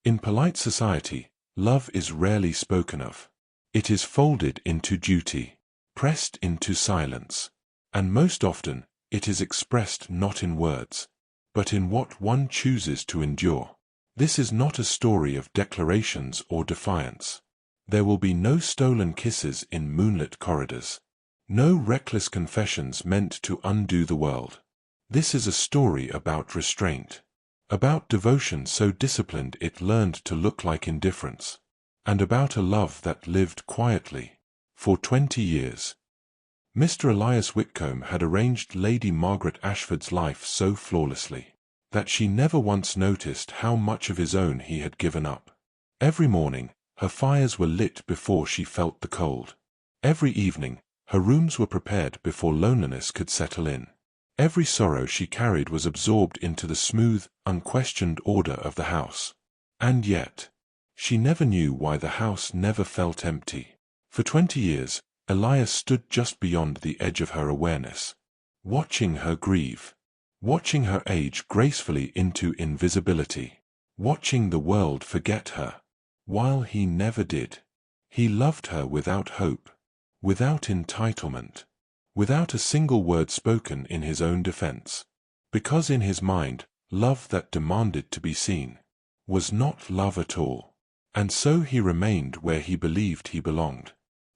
In polite society, love is rarely spoken of. It is folded into duty, pressed into silence, and most often, it is expressed not in words, but in what one chooses to endure. This is not a story of declarations or defiance. There will be no stolen kisses in moonlit corridors, no reckless confessions meant to undo the world. This is a story about restraint, about devotion so disciplined it learned to look like indifference, and about a love that lived quietly for 20 years. Mr. Elias Whitcombe had arranged Lady Margaret Ashford's life so flawlessly that she never once noticed how much of his own he had given up. Every morning, her fires were lit before she felt the cold. Every evening, her rooms were prepared before loneliness could settle in. Every sorrow she carried was absorbed into the smooth, unquestioned order of the house. And yet, she never knew why the house never felt empty. For 20 years, Elias stood just beyond the edge of her awareness, watching her grieve, watching her age gracefully into invisibility, watching the world forget her, while he never did. He loved her without hope, without entitlement, without a single word spoken in his own defense, because in his mind, love that demanded to be seen was not love at all, and so he remained where he believed he belonged,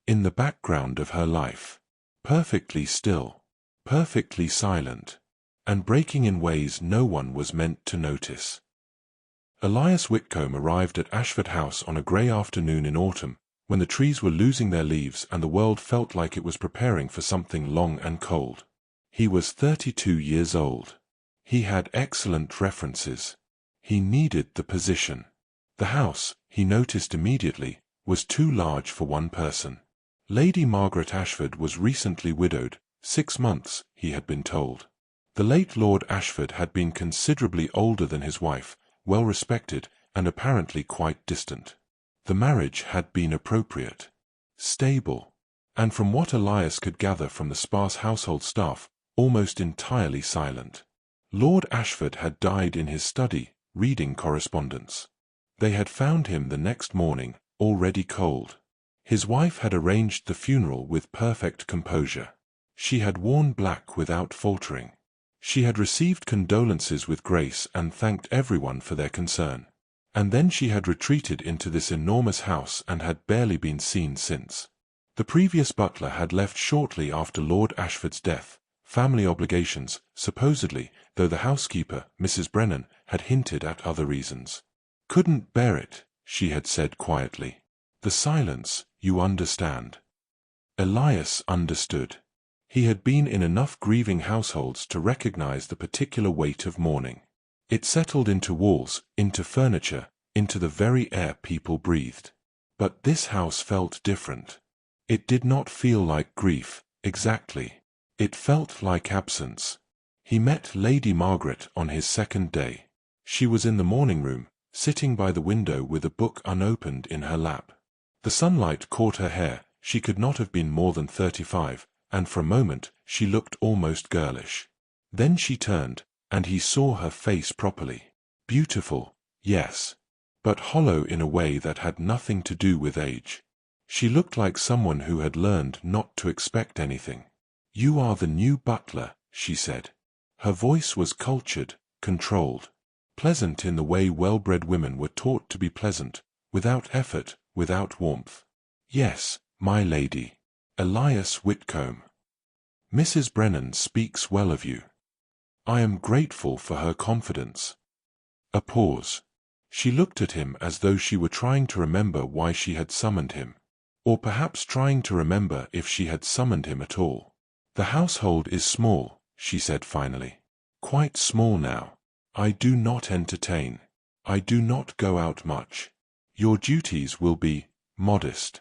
in the background of her life, perfectly still, perfectly silent, and breaking in ways no one was meant to notice. Elias Whitcombe arrived at Ashford House on a grey afternoon in autumn, when the trees were losing their leaves and the world felt like it was preparing for something long and cold. He was 32 years old. He had excellent references. He needed the position. The house, he noticed immediately, was too large for one person. Lady Margaret Ashford was recently widowed, 6 months, he had been told. The late Lord Ashford had been considerably older than his wife, well respected, and apparently quite distant. The marriage had been appropriate, stable, and from what Elias could gather from the sparse household staff, almost entirely silent. Lord Ashford had died in his study, reading correspondence. They had found him the next morning, already cold. His wife had arranged the funeral with perfect composure. She had worn black without faltering. She had received condolences with grace and thanked everyone for their concern. And then she had retreated into this enormous house and had barely been seen since. The previous butler had left shortly after Lord Ashford's death, family obligations, supposedly, though the housekeeper, Mrs. Brennan, had hinted at other reasons. Couldn't bear it, she had said quietly. The silence, you understand. Elias understood. He had been in enough grieving households to recognize the particular weight of mourning. It settled into walls, into furniture, into the very air people breathed. But this house felt different. It did not feel like grief, exactly. It felt like absence. He met Lady Margaret on his second day. She was in the morning room, sitting by the window with a book unopened in her lap. The sunlight caught her hair. She could not have been more than 35, and for a moment she looked almost girlish. Then she turned, and he saw her face properly. Beautiful, yes, but hollow in a way that had nothing to do with age. She looked like someone who had learned not to expect anything. "You are the new butler," she said. Her voice was cultured, controlled, pleasant in the way well-bred women were taught to be pleasant, without effort, without warmth. "Yes, my lady. Elias Whitcombe. Mrs. Brennan speaks well of you. I am grateful for her confidence." A pause. She looked at him as though she were trying to remember why she had summoned him, or perhaps trying to remember if she had summoned him at all. "The household is small," she said finally. "Quite small now. I do not entertain. I do not go out much. Your duties will be modest."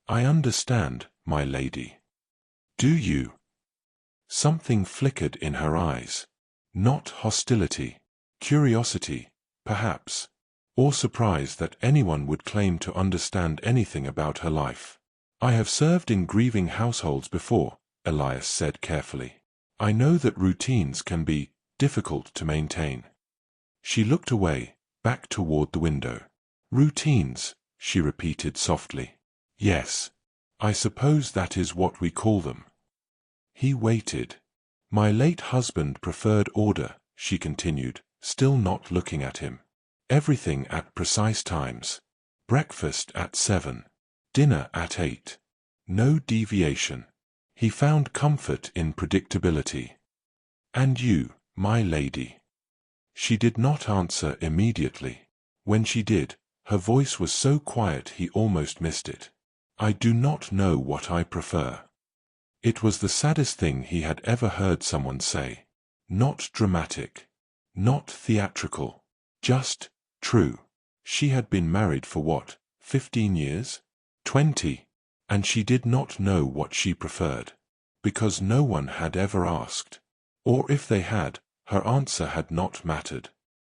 "I understand, my lady." "Do you?" Something flickered in her eyes. Not hostility. Curiosity, perhaps. Or surprise that anyone would claim to understand anything about her life. "I have served in grieving households before," Elias said carefully. "I know that routines can be difficult to maintain." She looked away, back toward the window. Routines, she repeated softly. Yes. I suppose that is what we call them. He waited. My late husband preferred order, she continued, still not looking at him. Everything at precise times. Breakfast at 7. Dinner at 8. No deviation. He found comfort in predictability. And you, my lady? She did not answer immediately. When she did, her voice was so quiet he almost missed it. I do not know what I prefer. It was the saddest thing he had ever heard someone say. Not dramatic. Not theatrical. Just true. She had been married for what, 15 years? 20. And she did not know what she preferred. Because no one had ever asked. Or if they had, her answer had not mattered.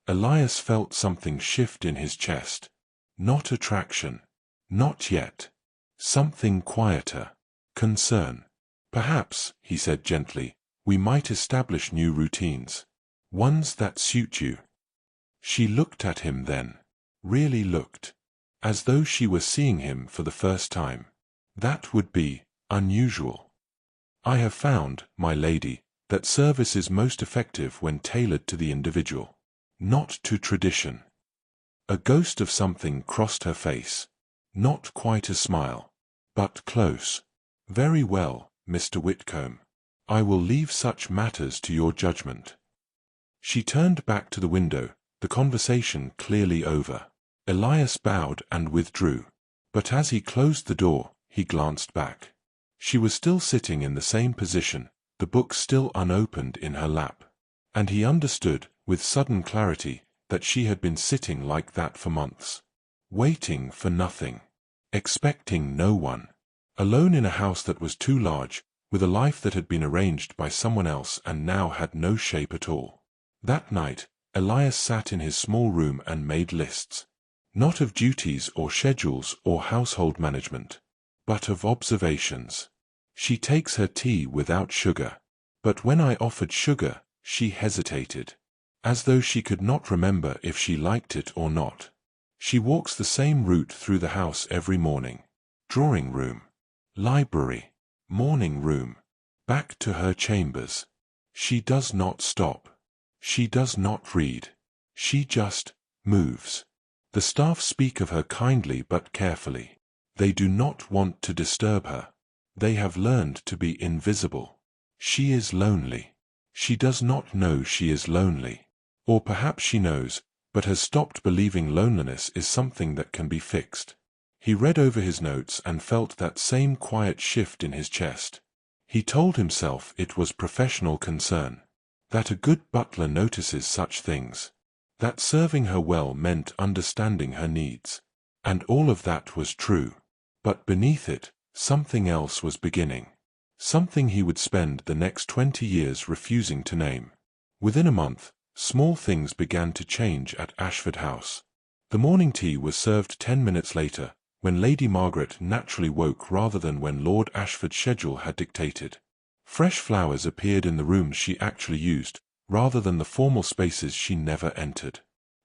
Elias felt something shift in his chest. Not attraction. Not yet. Something quieter. Concern. Perhaps, he said gently, we might establish new routines. Ones that suit you. She looked at him then. Really looked. As though she were seeing him for the first time. That would be unusual. I have found, my lady, that service is most effective when tailored to the individual. Not to tradition. A ghost of something crossed her face. Not quite a smile. But close. Very well, Mr. Whitcombe. I will leave such matters to your judgment. She turned back to the window, the conversation clearly over. Elias bowed and withdrew. But as he closed the door, he glanced back. She was still sitting in the same position, the book still unopened in her lap. And he understood, with sudden clarity, that she had been sitting like that for months. Waiting for nothing. Expecting no one. Alone in a house that was too large, with a life that had been arranged by someone else and now had no shape at all. That night, Elias sat in his small room and made lists. Not of duties or schedules or household management, but of observations. She takes her tea without sugar. But when I offered sugar, she hesitated. As though she could not remember if she liked it or not. She walks the same route through the house every morning. Drawing room. Library. Morning room. Back to her chambers. She does not stop. She does not read. She just moves. The staff speak of her kindly but carefully. They do not want to disturb her. They have learned to be invisible. She is lonely. She does not know she is lonely. Or perhaps she knows, but has stopped believing loneliness is something that can be fixed. He read over his notes and felt that same quiet shift in his chest. He told himself it was professional concern. That a good butler notices such things. That serving her well meant understanding her needs. And all of that was true. But beneath it, something else was beginning. Something he would spend the next 20 years refusing to name. Within a month, small things began to change at Ashford House. The morning tea was served 10 minutes later, when Lady Margaret naturally woke rather than when Lord Ashford's schedule had dictated. Fresh flowers appeared in the rooms she actually used, rather than the formal spaces she never entered.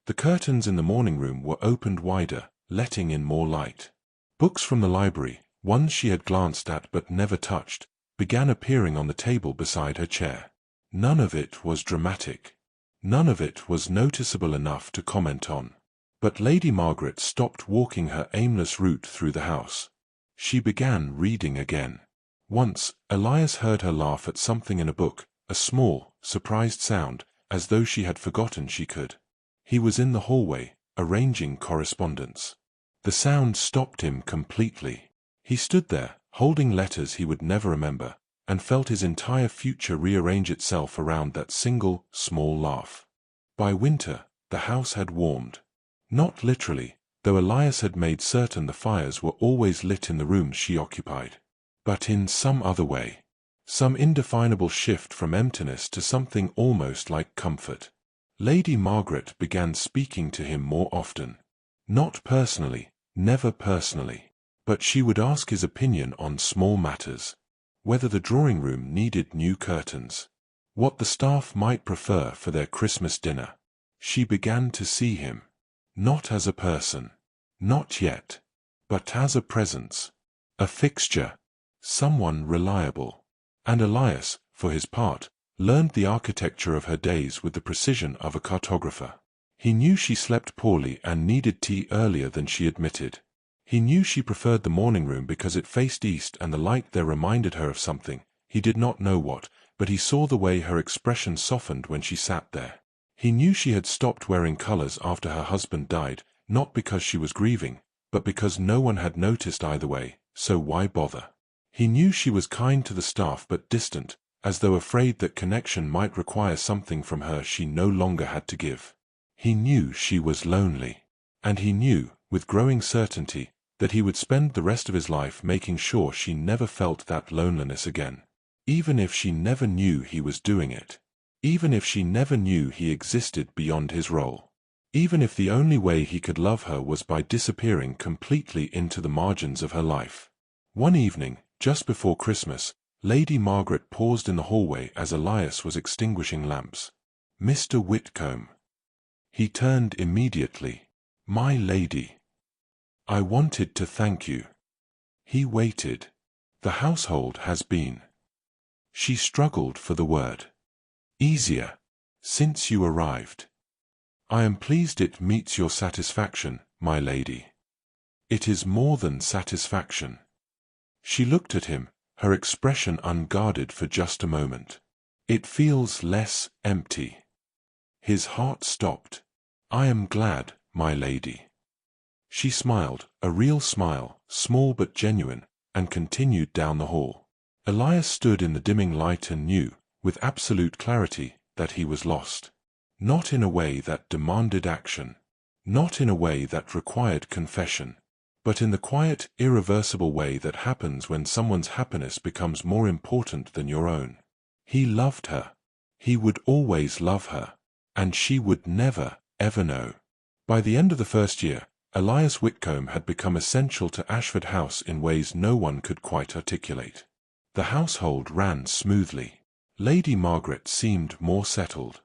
The curtains in the morning room were opened wider, letting in more light. Books from the library, ones she had glanced at but never touched, began appearing on the table beside her chair. None of it was dramatic. None of it was noticeable enough to comment on. But Lady Margaret stopped walking her aimless route through the house. She began reading again. Once, Elias heard her laugh at something in a book, a small, surprised sound, as though she had forgotten she could. He was in the hallway, arranging correspondence. The sound stopped him completely. He stood there, holding letters he would never remember, and felt his entire future rearrange itself around that single, small laugh. By winter, the house had warmed. Not literally, though Elias had made certain the fires were always lit in the rooms she occupied. But in some other way. Some indefinable shift from emptiness to something almost like comfort. Lady Margaret began speaking to him more often. Not personally, never personally. But she would ask his opinion on small matters. Whether the drawing room needed new curtains. What the staff might prefer for their Christmas dinner. She began to see him. Not as a person. Not yet. But as a presence. A fixture. Someone reliable. And Elias, for his part, learned the architecture of her days with the precision of a cartographer. He knew she slept poorly and needed tea earlier than she admitted. He knew she preferred the morning room because it faced east and the light there reminded her of something, he did not know what, but he saw the way her expression softened when she sat there. He knew she had stopped wearing colors after her husband died, not because she was grieving, but because no one had noticed either way, so why bother? He knew she was kind to the staff but distant, as though afraid that connection might require something from her she no longer had to give. He knew she was lonely. And he knew, with growing certainty, that he would spend the rest of his life making sure she never felt that loneliness again. Even if she never knew he was doing it. Even if she never knew he existed beyond his role. Even if the only way he could love her was by disappearing completely into the margins of her life. One evening, just before Christmas, Lady Margaret paused in the hallway as Elias was extinguishing lamps. "Mr. Whitcombe." He turned immediately. "My lady. I wanted to thank you." He waited. "The household has been." She struggled for the word. "Easier. Since you arrived. I am pleased it meets your satisfaction, my lady." "It is more than satisfaction." She looked at him, her expression unguarded for just a moment. "It feels less empty." His heart stopped. "I am glad, my lady." She smiled, a real smile, small but genuine, and continued down the hall. Elias stood in the dimming light and knew, with absolute clarity, that he was lost. Not in a way that demanded action. Not in a way that required confession. But in the quiet, irreversible way that happens when someone's happiness becomes more important than your own. He loved her. He would always love her. And she would never, ever know. By the end of the first year, Elias Whitcombe had become essential to Ashford House in ways no one could quite articulate. The household ran smoothly. Lady Margaret seemed more settled.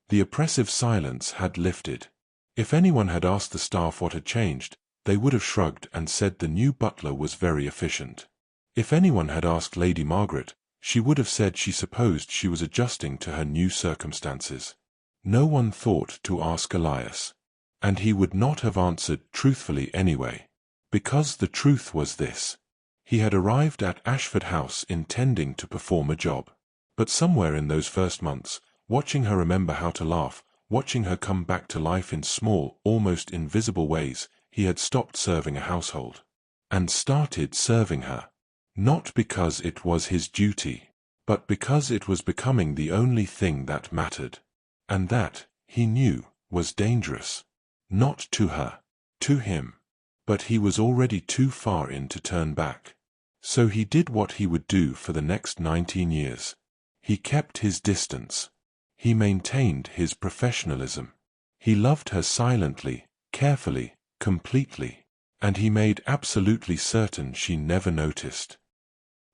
The oppressive silence had lifted. If anyone had asked the staff what had changed, they would have shrugged and said the new butler was very efficient. If anyone had asked Lady Margaret, she would have said she supposed she was adjusting to her new circumstances. No one thought to ask Elias. And he would not have answered truthfully anyway. Because the truth was this. He had arrived at Ashford House intending to perform a job. But somewhere in those first months, watching her remember how to laugh, watching her come back to life in small, almost invisible ways, he had stopped serving a household. And started serving her. Not because it was his duty, but because it was becoming the only thing that mattered. And that, he knew, was dangerous. Not to her. To him. But he was already too far in to turn back. So he did what he would do for the next 19 years. He kept his distance. He maintained his professionalism. He loved her silently, carefully, completely. And he made absolutely certain she never noticed.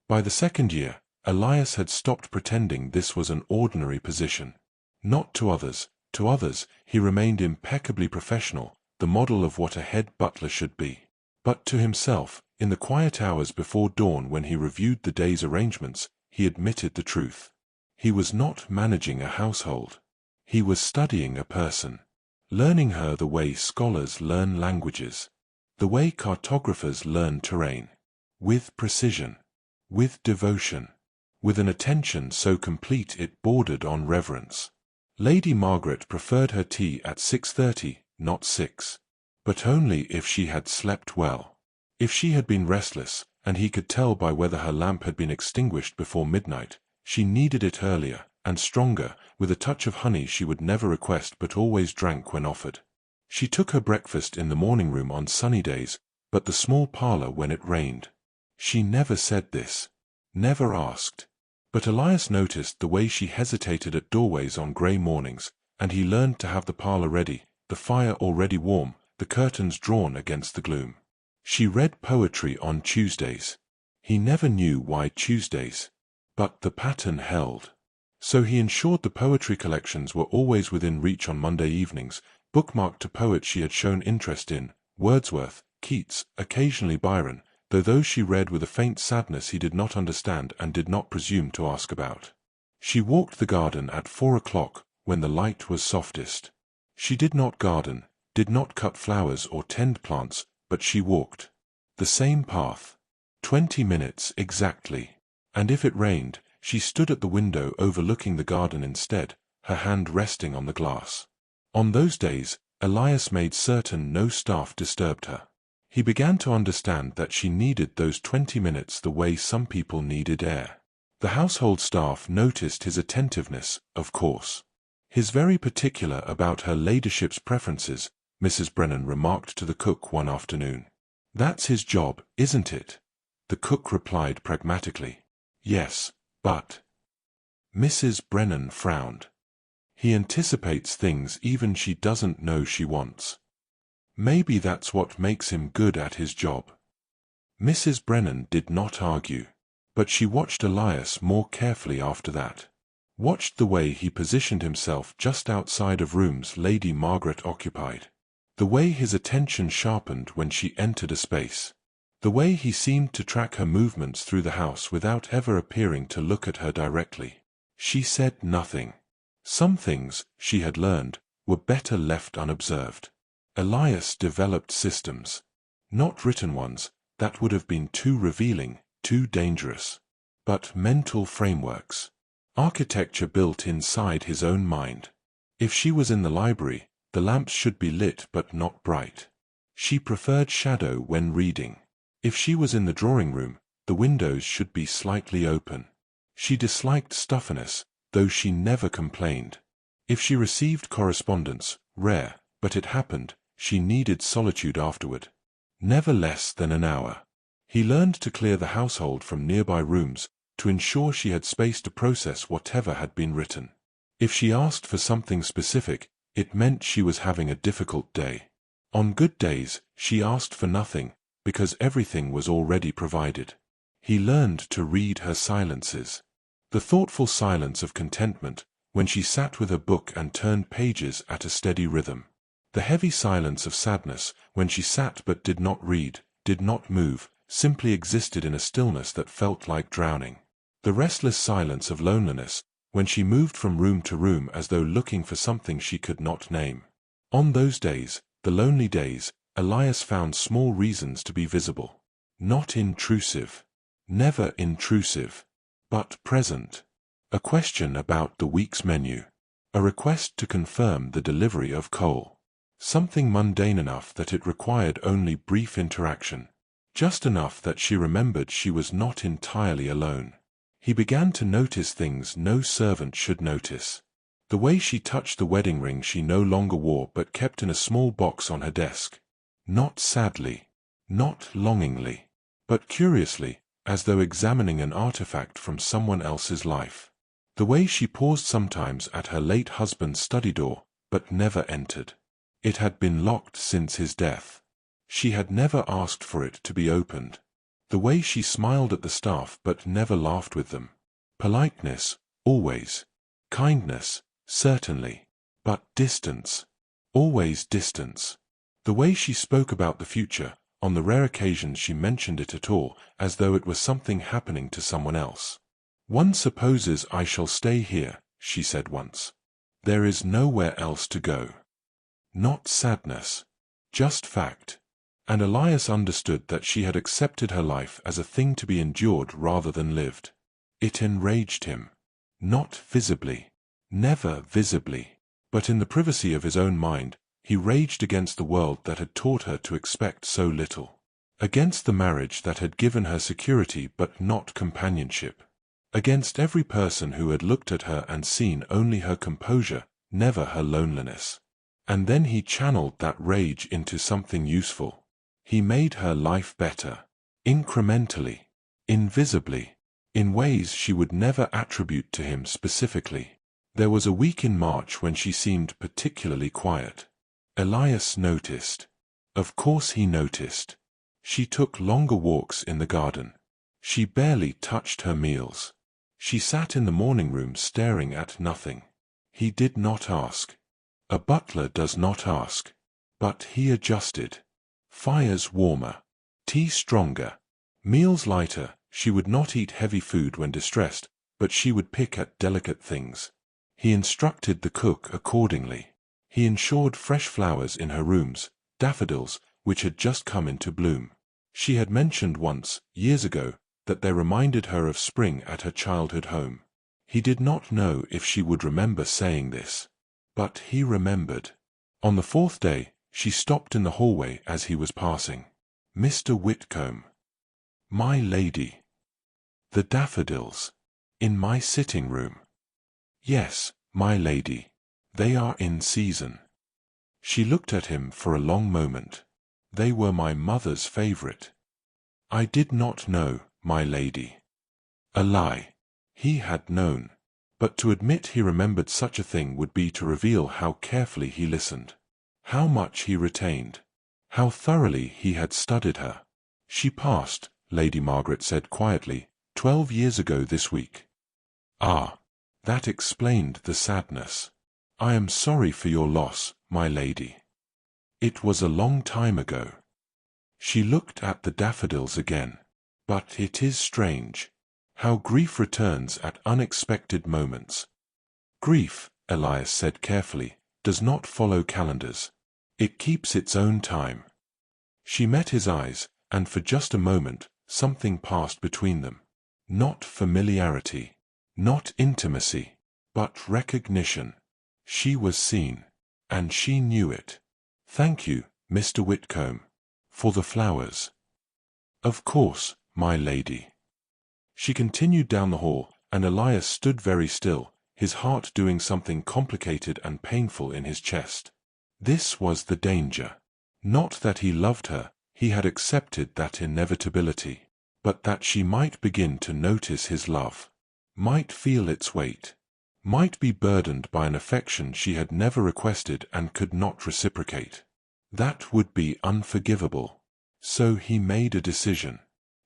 By the second year, Elias had stopped pretending this was an ordinary position. Not to others. To others, he remained impeccably professional, the model of what a head butler should be. But to himself, in the quiet hours before dawn when he reviewed the day's arrangements, he admitted the truth. He was not managing a household. He was studying a person. Learning her the way scholars learn languages. The way cartographers learn terrain. With precision. With devotion. With an attention so complete it bordered on reverence. Lady Margaret preferred her tea at 6:30, not 6. But only if she had slept well. If she had been restless, and he could tell by whether her lamp had been extinguished before midnight, she needed it earlier, and stronger, with a touch of honey she would never request but always drank when offered. She took her breakfast in the morning room on sunny days, but the small parlor when it rained. She never said this. Never asked. But Elias noticed the way she hesitated at doorways on grey mornings, and he learned to have the parlor ready, the fire already warm, the curtains drawn against the gloom. She read poetry on Tuesdays. He never knew why Tuesdays. But the pattern held. So he ensured the poetry collections were always within reach on Monday evenings, bookmarked to poets she had shown interest in, Wordsworth, Keats, occasionally Byron, though those she read with a faint sadness he did not understand and did not presume to ask about. She walked the garden at 4 o'clock, when the light was softest. She did not garden, did not cut flowers or tend plants, but she walked the same path. 20 minutes exactly. And if it rained, she stood at the window overlooking the garden instead, her hand resting on the glass. On those days, Elias made certain no staff disturbed her. He began to understand that she needed those 20 minutes the way some people needed air. The household staff noticed his attentiveness, of course. "He's very particular about her ladyship's preferences," Mrs. Brennan remarked to the cook one afternoon. "That's his job, isn't it?" The cook replied pragmatically. "Yes, but—" Mrs. Brennan frowned. "He anticipates things even she doesn't know she wants. Maybe that's what makes him good at his job." Mrs. Brennan did not argue. But she watched Elias more carefully after that. Watched the way he positioned himself just outside of rooms Lady Margaret occupied. The way his attention sharpened when she entered a space. The way he seemed to track her movements through the house without ever appearing to look at her directly. She said nothing. Some things, she had learned, were better left unobserved. Elias developed systems. Not written ones, that would have been too revealing, too dangerous. But mental frameworks. Architecture built inside his own mind. If she was in the library, the lamps should be lit but not bright. She preferred shadow when reading. If she was in the drawing room, the windows should be slightly open. She disliked stuffiness, though she never complained. If she received correspondence, rare, but it happened, she needed solitude afterward. Never less than an hour. He learned to clear the household from nearby rooms, to ensure she had space to process whatever had been written. If she asked for something specific, it meant she was having a difficult day. On good days, she asked for nothing, because everything was already provided. He learned to read her silences. The thoughtful silence of contentment, when she sat with her book and turned pages at a steady rhythm. The heavy silence of sadness, when she sat but did not read, did not move, simply existed in a stillness that felt like drowning. The restless silence of loneliness, when she moved from room to room as though looking for something she could not name. On those days, the lonely days, Elias found small reasons to be visible. Not intrusive. Never intrusive. But present. A question about the week's menu. A request to confirm the delivery of coal. Something mundane enough that it required only brief interaction. Just enough that she remembered she was not entirely alone. He began to notice things no servant should notice. The way she touched the wedding ring she no longer wore but kept in a small box on her desk. Not sadly, not longingly, but curiously, as though examining an artifact from someone else's life. The way she paused sometimes at her late husband's study door, but never entered. It had been locked since his death. She had never asked for it to be opened. The way she smiled at the staff but never laughed with them. Politeness, always. Kindness, certainly. But distance. Always distance. The way she spoke about the future, on the rare occasions she mentioned it at all, as though it was something happening to someone else. "One supposes I shall stay here," she said once. "There is nowhere else to go." Not sadness. Just fact. And Elias understood that she had accepted her life as a thing to be endured rather than lived. It enraged him. Not visibly. Never visibly. But in the privacy of his own mind, he raged against the world that had taught her to expect so little. Against the marriage that had given her security but not companionship. Against every person who had looked at her and seen only her composure, never her loneliness. And then he channeled that rage into something useful. He made her life better. Incrementally. Invisibly. In ways she would never attribute to him specifically. There was a week in March when she seemed particularly quiet. Elias noticed. Of course he noticed. She took longer walks in the garden. She barely touched her meals. She sat in the morning room staring at nothing. He did not ask. A butler does not ask. But he adjusted. Fires warmer. Tea stronger. Meals lighter. She would not eat heavy food when distressed, but she would pick at delicate things. He instructed the cook accordingly. He ensured fresh flowers in her rooms, daffodils, which had just come into bloom. She had mentioned once, years ago, that they reminded her of spring at her childhood home. He did not know if she would remember saying this. But he remembered. On the fourth day, she stopped in the hallway as he was passing. "Mr. Whitcombe." "My lady." "The daffodils. In my sitting room." "Yes, my lady. They are in season." She looked at him for a long moment. "They were my mother's favorite." "I did not know, my lady." A lie. He had known. But to admit he remembered such a thing would be to reveal how carefully he listened, how much he retained, how thoroughly he had studied her. "She passed," Lady Margaret said quietly, 12 years ago this week." "Ah, that explained the sadness. I am sorry for your loss, my lady." "It was a long time ago." She looked at the daffodils again. "But it is strange how grief returns at unexpected moments." "Grief," Elias said carefully, "does not follow calendars. It keeps its own time." She met his eyes, and for just a moment, something passed between them. Not familiarity, not intimacy, but recognition. She was seen, and she knew it. "Thank you, Mr. Whitcombe, for the flowers." "Of course, my lady." She continued down the hall, and Elias stood very still, his heart doing something complicated and painful in his chest. This was the danger. Not that he loved her, he had accepted that inevitability, but that she might begin to notice his love, might feel its weight, might be burdened by an affection she had never requested and could not reciprocate. That would be unforgivable. So he made a decision.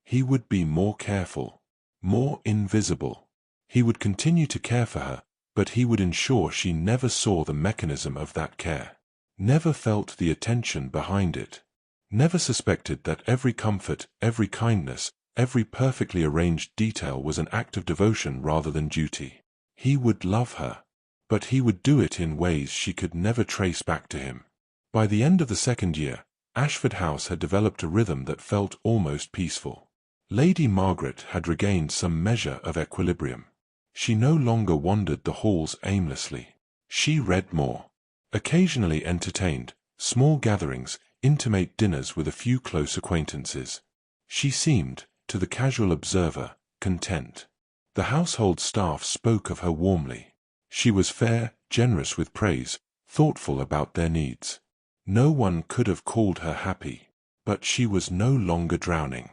He would be more careful, more invisible. He would continue to care for her, but he would ensure she never saw the mechanism of that care, never felt the attention behind it, never suspected that every comfort, every kindness, every perfectly arranged detail was an act of devotion rather than duty. He would love her, but he would do it in ways she could never trace back to him. By the end of the second year, Ashford House had developed a rhythm that felt almost peaceful. Lady Margaret had regained some measure of equilibrium. She no longer wandered the halls aimlessly. She read more, occasionally entertained, small gatherings, intimate dinners with a few close acquaintances. She seemed, to the casual observer, content. The household staff spoke of her warmly. She was fair, generous with praise, thoughtful about their needs. No one could have called her happy, but she was no longer drowning.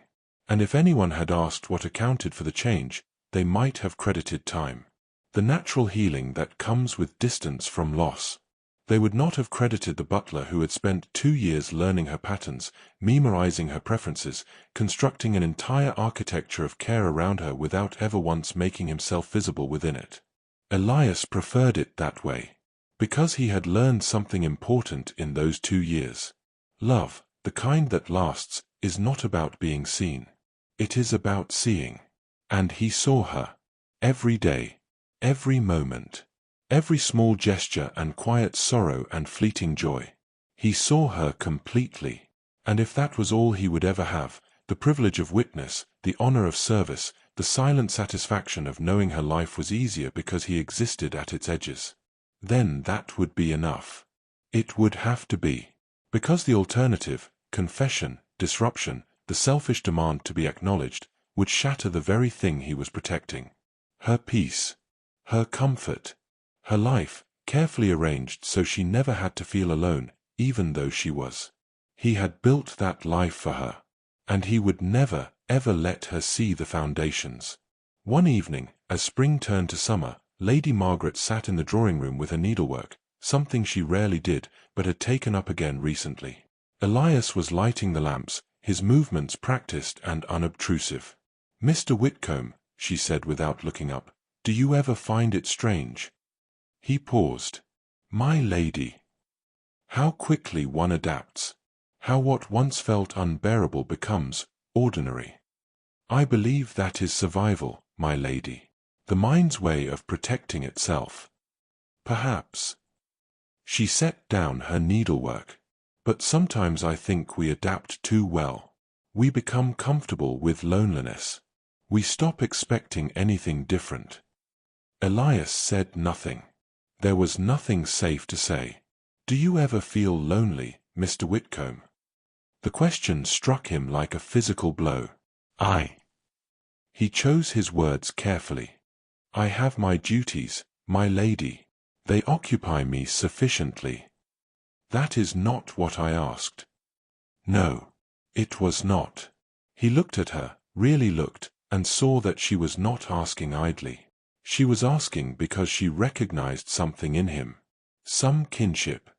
And if anyone had asked what accounted for the change, they might have credited time, the natural healing that comes with distance from loss. They would not have credited the butler who had spent 2 years learning her patterns, memorizing her preferences, constructing an entire architecture of care around her without ever once making himself visible within it. Elias preferred it that way, because he had learned something important in those 2 years. Love, the kind that lasts, is not about being seen. It is about seeing. And he saw her. Every day. Every moment. Every small gesture and quiet sorrow and fleeting joy. He saw her completely. And if that was all he would ever have, the privilege of witness, the honor of service, the silent satisfaction of knowing her life was easier because he existed at its edges, then that would be enough. It would have to be. Because the alternative, confession, disruption, the selfish demand to be acknowledged, would shatter the very thing he was protecting. Her peace, her comfort, her life, carefully arranged so she never had to feel alone, even though she was. He had built that life for her, and he would never, ever let her see the foundations. One evening, as spring turned to summer, Lady Margaret sat in the drawing-room with her needlework, something she rarely did, but had taken up again recently. Elias was lighting the lamps, his movements practiced and unobtrusive. "Mr. Whitcombe," she said without looking up, "do you ever find it strange?" He paused. My lady. How quickly one adapts. How what once felt unbearable becomes ordinary. I believe that is survival, my lady. The mind's way of protecting itself. Perhaps. She set down her needlework. But sometimes I think we adapt too well. We become comfortable with loneliness. We stop expecting anything different. Elias said nothing. There was nothing safe to say. Do you ever feel lonely, Mr. Whitcombe? The question struck him like a physical blow. He chose his words carefully. I have my duties, my lady. They occupy me sufficiently. That is not what I asked. No, it was not. He looked at her, really looked, and saw that she was not asking idly. She was asking because she recognized something in him. Some kinship.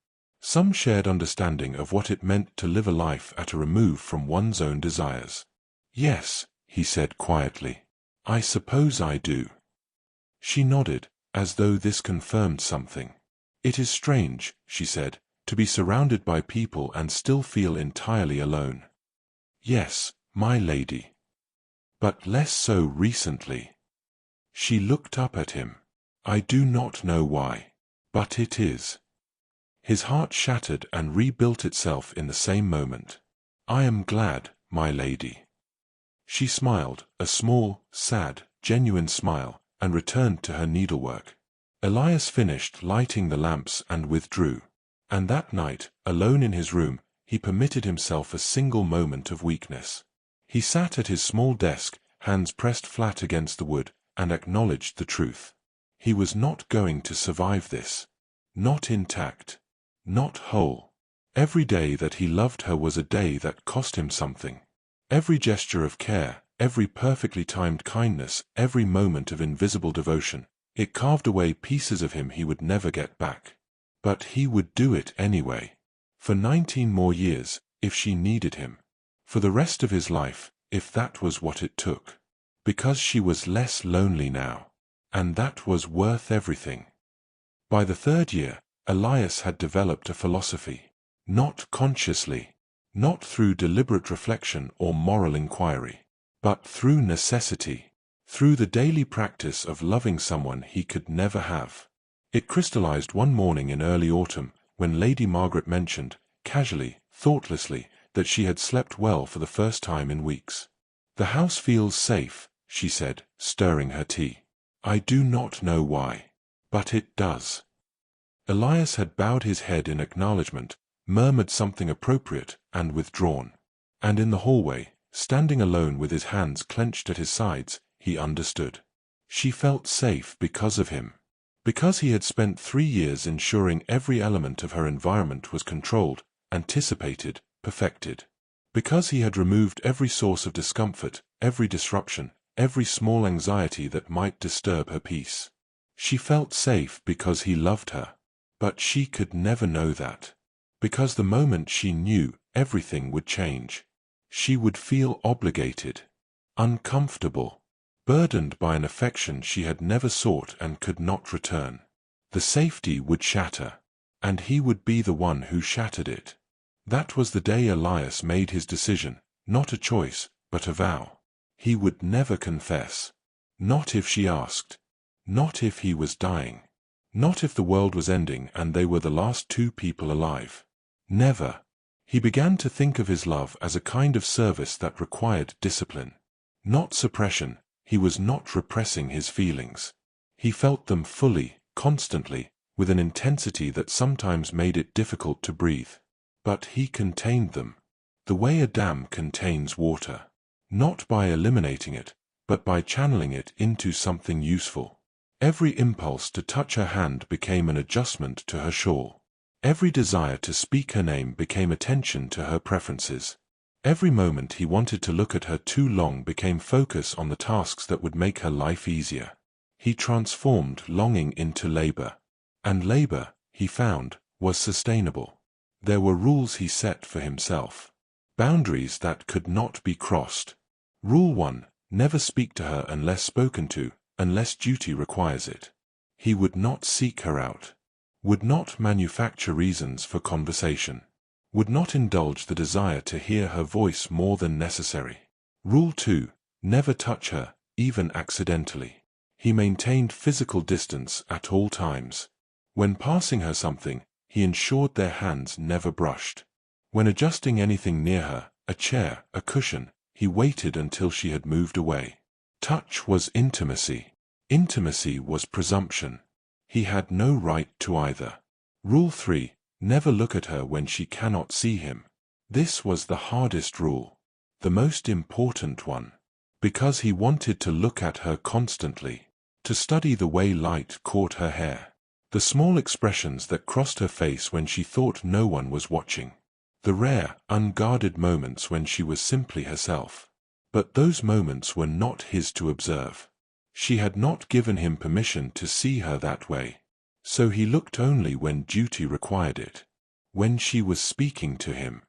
Some shared understanding of what it meant to live a life at a remove from one's own desires. Yes, he said quietly. I suppose I do. She nodded, as though this confirmed something. It is strange, she said, to be surrounded by people and still feel entirely alone. Yes, my lady. But less so recently. She looked up at him. I do not know why. But it is. His heart shattered and rebuilt itself in the same moment. I am glad, my lady. She smiled, a small, sad, genuine smile, and returned to her needlework. Elias finished lighting the lamps and withdrew. And that night, alone in his room, he permitted himself a single moment of weakness. He sat at his small desk, hands pressed flat against the wood, and acknowledged the truth. He was not going to survive this. Not intact. Not whole. Every day that he loved her was a day that cost him something. Every gesture of care, every perfectly timed kindness, every moment of invisible devotion, it carved away pieces of him he would never get back. But he would do it anyway. For 19 more years, if she needed him. For the rest of his life, if that was what it took. Because she was less lonely now. And that was worth everything. By the 3rd year, Elias had developed a philosophy. Not consciously. Not through deliberate reflection or moral inquiry. But through necessity. Through the daily practice of loving someone he could never have. It crystallized one morning in early autumn, when Lady Margaret mentioned, casually, thoughtlessly, that she had slept well for the first time in weeks. The house feels safe, she said, stirring her tea. I do not know why. But it does. Elias had bowed his head in acknowledgement, murmured something appropriate, and withdrawn. And in the hallway, standing alone with his hands clenched at his sides, he understood. She felt safe because of him. Because he had spent 3 years ensuring every element of her environment was controlled, anticipated, perfected. Because he had removed every source of discomfort, every disruption, every small anxiety that might disturb her peace. She felt safe because he loved her. But she could never know that. Because the moment she knew, everything would change. She would feel obligated, uncomfortable, burdened by an affection she had never sought and could not return. The safety would shatter, and he would be the one who shattered it. That was the day Elias made his decision, not a choice, but a vow. He would never confess. Not if she asked. Not if he was dying. Not if the world was ending and they were the last 2 people alive. Never. He began to think of his love as a kind of service that required discipline. Not suppression. He was not repressing his feelings. He felt them fully, constantly, with an intensity that sometimes made it difficult to breathe. But he contained them. The way a dam contains water. Not by eliminating it, but by channeling it into something useful. Every impulse to touch her hand became an adjustment to her shawl. Every desire to speak her name became attention to her preferences. Every moment he wanted to look at her too long became focus on the tasks that would make her life easier. He transformed longing into labor. And labor, he found, was sustainable. There were rules he set for himself. Boundaries that could not be crossed. Rule 1, never speak to her unless spoken to, unless duty requires it. He would not seek her out. would not manufacture reasons for conversation, would not indulge the desire to hear her voice more than necessary. Rule 2. Never touch her, even accidentally. He maintained physical distance at all times. When passing her something, he ensured their hands never brushed. When adjusting anything near her, a chair, a cushion, he waited until she had moved away. Touch was intimacy. Intimacy was presumption. He had no right to either. Rule 3. Never look at her when she cannot see him. This was the hardest rule, the most important one, because he wanted to look at her constantly, to study the way light caught her hair, the small expressions that crossed her face when she thought no one was watching, the rare, unguarded moments when she was simply herself. But those moments were not his to observe. She had not given him permission to see her that way, so he looked only when duty required it, when she was speaking to him,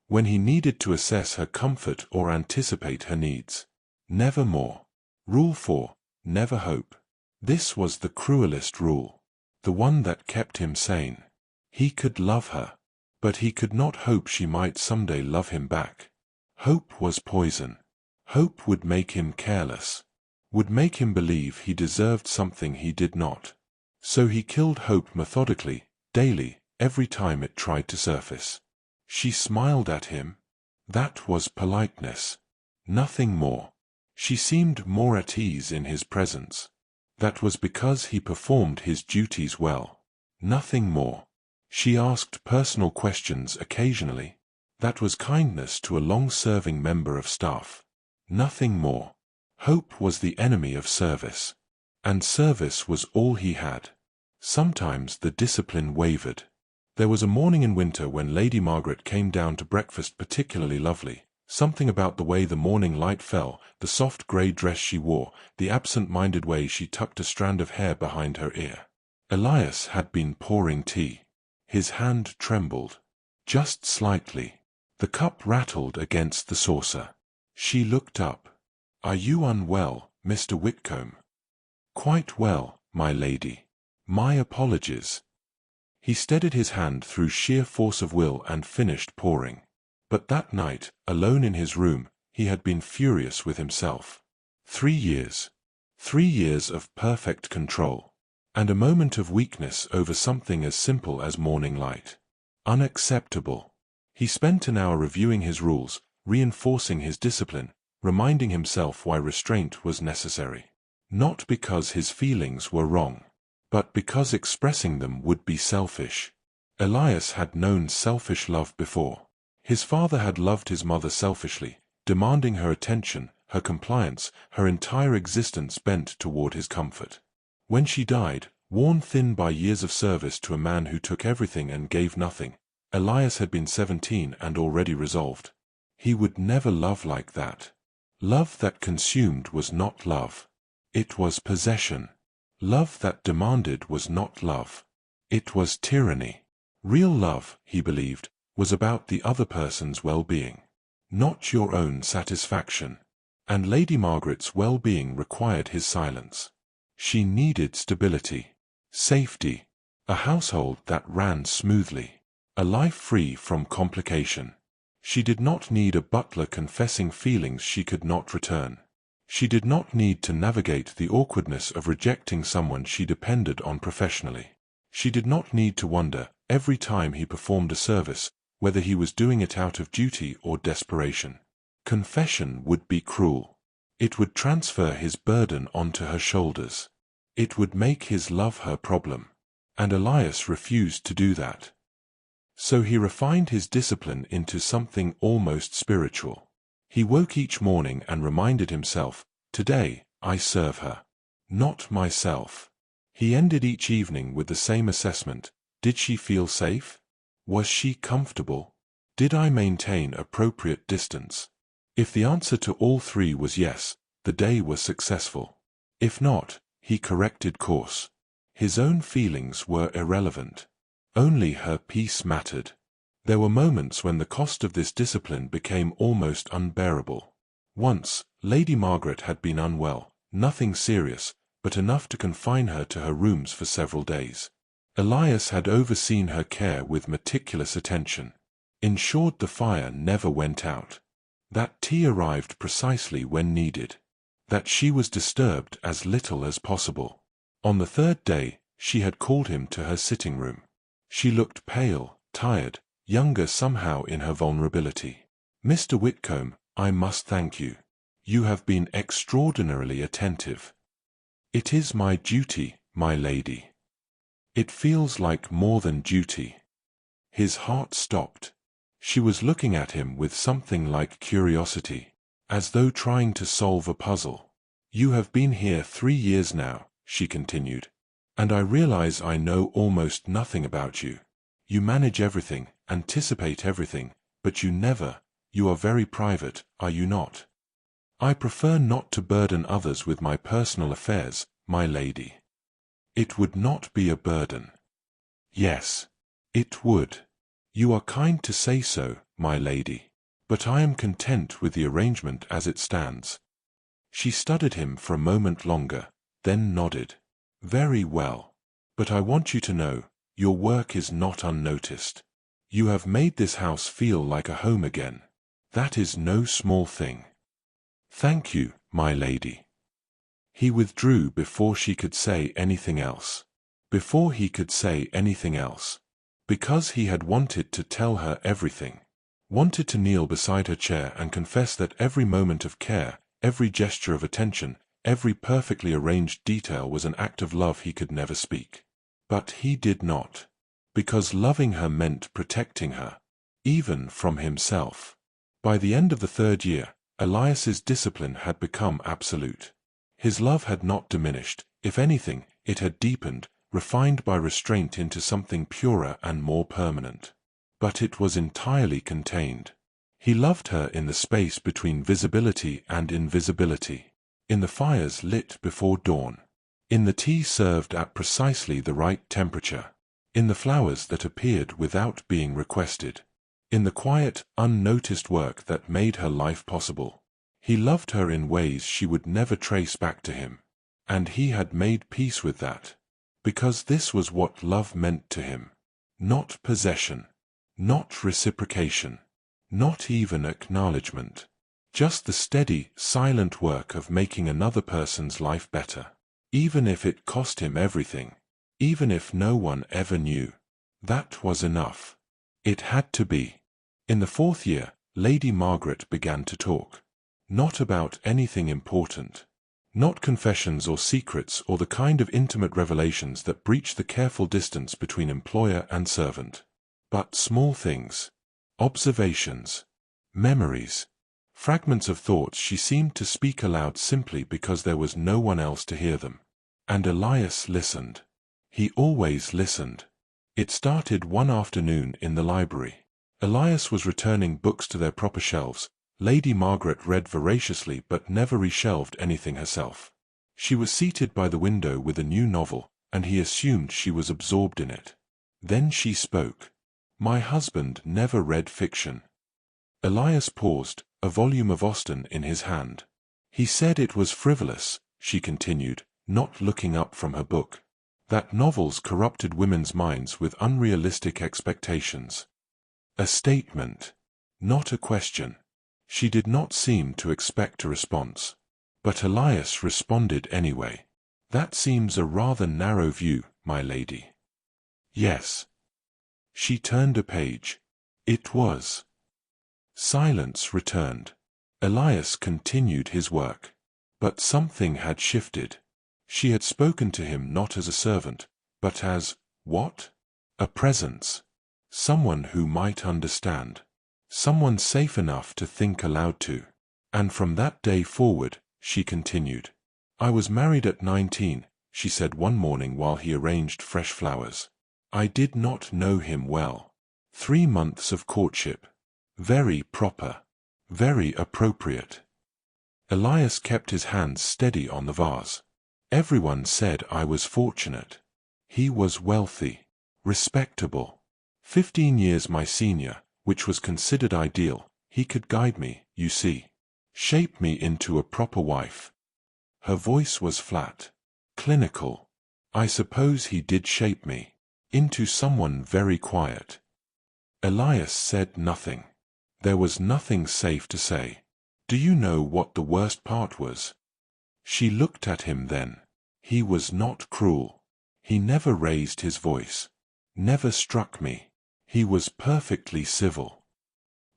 when he needed to assess her comfort or anticipate her needs. Never more. Rule 4. Never hope. This was the cruelest rule, the one that kept him sane. He could love her, but he could not hope she might someday love him back. Hope was poison. Hope would make him careless, would make him believe he deserved something he did not. So he killed hope methodically, daily, every time it tried to surface. She smiled at him. That was politeness. Nothing more. She seemed more at ease in his presence. That was because he performed his duties well. Nothing more. She asked personal questions occasionally. That was kindness to a long-serving member of staff. Nothing more. Hope was the enemy of service, and service was all he had. Sometimes the discipline wavered. There was a morning in winter when Lady Margaret came down to breakfast particularly lovely. Something about the way the morning light fell, the soft grey dress she wore, the absent-minded way she tucked a strand of hair behind her ear. Elias had been pouring tea. His hand trembled, just slightly. The cup rattled against the saucer. She looked up. "Are you unwell, Mr. Whitcombe?" "Quite well, my lady. My apologies." He steadied his hand through sheer force of will and finished pouring. But that night, alone in his room, he had been furious with himself. 3 years. 3 years of perfect control. And a moment of weakness over something as simple as morning light. Unacceptable. He spent an hour reviewing his rules, reinforcing his discipline, reminding himself why restraint was necessary. Not because his feelings were wrong, but because expressing them would be selfish. Elias had known selfish love before. His father had loved his mother selfishly, demanding her attention, her compliance, her entire existence bent toward his comfort. When she died, worn thin by years of service to a man who took everything and gave nothing, Elias had been 17 and already resolved. He would never love like that. Love that consumed was not love. It was possession. Love that demanded was not love. It was tyranny. Real love, he believed, was about the other person's well-being, not your own satisfaction. And Lady Margaret's well-being required his silence. She needed stability, safety, a household that ran smoothly, a life free from complication. She did not need a butler confessing feelings she could not return. She did not need to navigate the awkwardness of rejecting someone she depended on professionally. She did not need to wonder, every time he performed a service, whether he was doing it out of duty or desperation. Confession would be cruel. It would transfer his burden onto her shoulders. It would make his love her problem. And Elias refused to do that. So he refined his discipline into something almost spiritual. He woke each morning and reminded himself, "Today, I serve her, not myself." He ended each evening with the same assessment. Did she feel safe? Was she comfortable? Did I maintain appropriate distance? If the answer to all three was yes, the day was successful. If not, he corrected course. His own feelings were irrelevant. Only her peace mattered. There were moments when the cost of this discipline became almost unbearable. Once, Lady Margaret had been unwell, nothing serious, but enough to confine her to her rooms for several days. Elias had overseen her care with meticulous attention, ensured the fire never went out, that tea arrived precisely when needed, that she was disturbed as little as possible. On the third day, she had called him to her sitting room. She looked pale, tired, younger somehow in her vulnerability. "Mr. Whitcombe, I must thank you. You have been extraordinarily attentive." "It is my duty, my lady." "It feels like more than duty." His heart stopped. She was looking at him with something like curiosity, as though trying to solve a puzzle. "You have been here 3 years now," she continued, "and I realize I know almost nothing about you. You manage everything, anticipate everything, but you are very private, are you not?" "I prefer not to burden others with my personal affairs, my lady." "It would not be a burden." "Yes, it would. You are kind to say so, my lady. But I am content with the arrangement as it stands." She studied him for a moment longer, then nodded. "Very well. But I want you to know, your work is not unnoticed. You have made this house feel like a home again. That is no small thing." "Thank you, my lady." He withdrew before she could say anything else. Before he could say anything else. Because he had wanted to tell her everything. Wanted to kneel beside her chair and confess that every moment of care, every gesture of attention, every perfectly arranged detail was an act of love he could never speak. But he did not. Because loving her meant protecting her, even from himself. By the end of the 3rd year, Elias's discipline had become absolute. His love had not diminished, if anything, it had deepened, refined by restraint into something purer and more permanent. But it was entirely contained. He loved her in the space between visibility and invisibility, in the fires lit before dawn, in the tea served at precisely the right temperature, in the flowers that appeared without being requested, in the quiet, unnoticed work that made her life possible. He loved her in ways she would never trace back to him, and he had made peace with that. Because this was what love meant to him. Not possession. Not reciprocation. Not even acknowledgement. Just the steady, silent work of making another person's life better. Even if it cost him everything. Even if no one ever knew. That was enough. It had to be. In the 4th year, Lady Margaret began to talk. Not about anything important. Not confessions or secrets or the kind of intimate revelations that breach the careful distance between employer and servant. But small things. Observations. Memories. Fragments of thoughts she seemed to speak aloud simply because there was no one else to hear them. And Elias listened. He always listened. It started one afternoon in the library. Elias was returning books to their proper shelves. Lady Margaret read voraciously but never reshelved anything herself. She was seated by the window with a new novel, and he assumed she was absorbed in it. Then she spoke. "My husband never read fiction." Elias paused, a volume of Austen in his hand. "He said it was frivolous," she continued, not looking up from her book. "That novels corrupted women's minds with unrealistic expectations." A statement, not a question. She did not seem to expect a response. But Elias responded anyway. "That seems a rather narrow view, my lady." "Yes." She turned a page. It was. Silence returned. Elias continued his work. But something had shifted. She had spoken to him not as a servant, but as, what? A presence. Someone who might understand. Someone safe enough to think aloud to. "And from that day forward," she continued. "I was married at 19, she said one morning while he arranged fresh flowers. "I did not know him well. 3 months of courtship. Very proper. Very appropriate." Elias kept his hands steady on the vase. "Everyone said I was fortunate. He was wealthy. Respectable. 15 years my senior, which was considered ideal. He could guide me, you see. Shape me into a proper wife." Her voice was flat. Clinical. "I suppose he did shape me." into someone very quiet. Elias said nothing. There was nothing safe to say. Do you know what the worst part was? She looked at him then. He was not cruel. He never raised his voice. Never struck me. He was perfectly civil.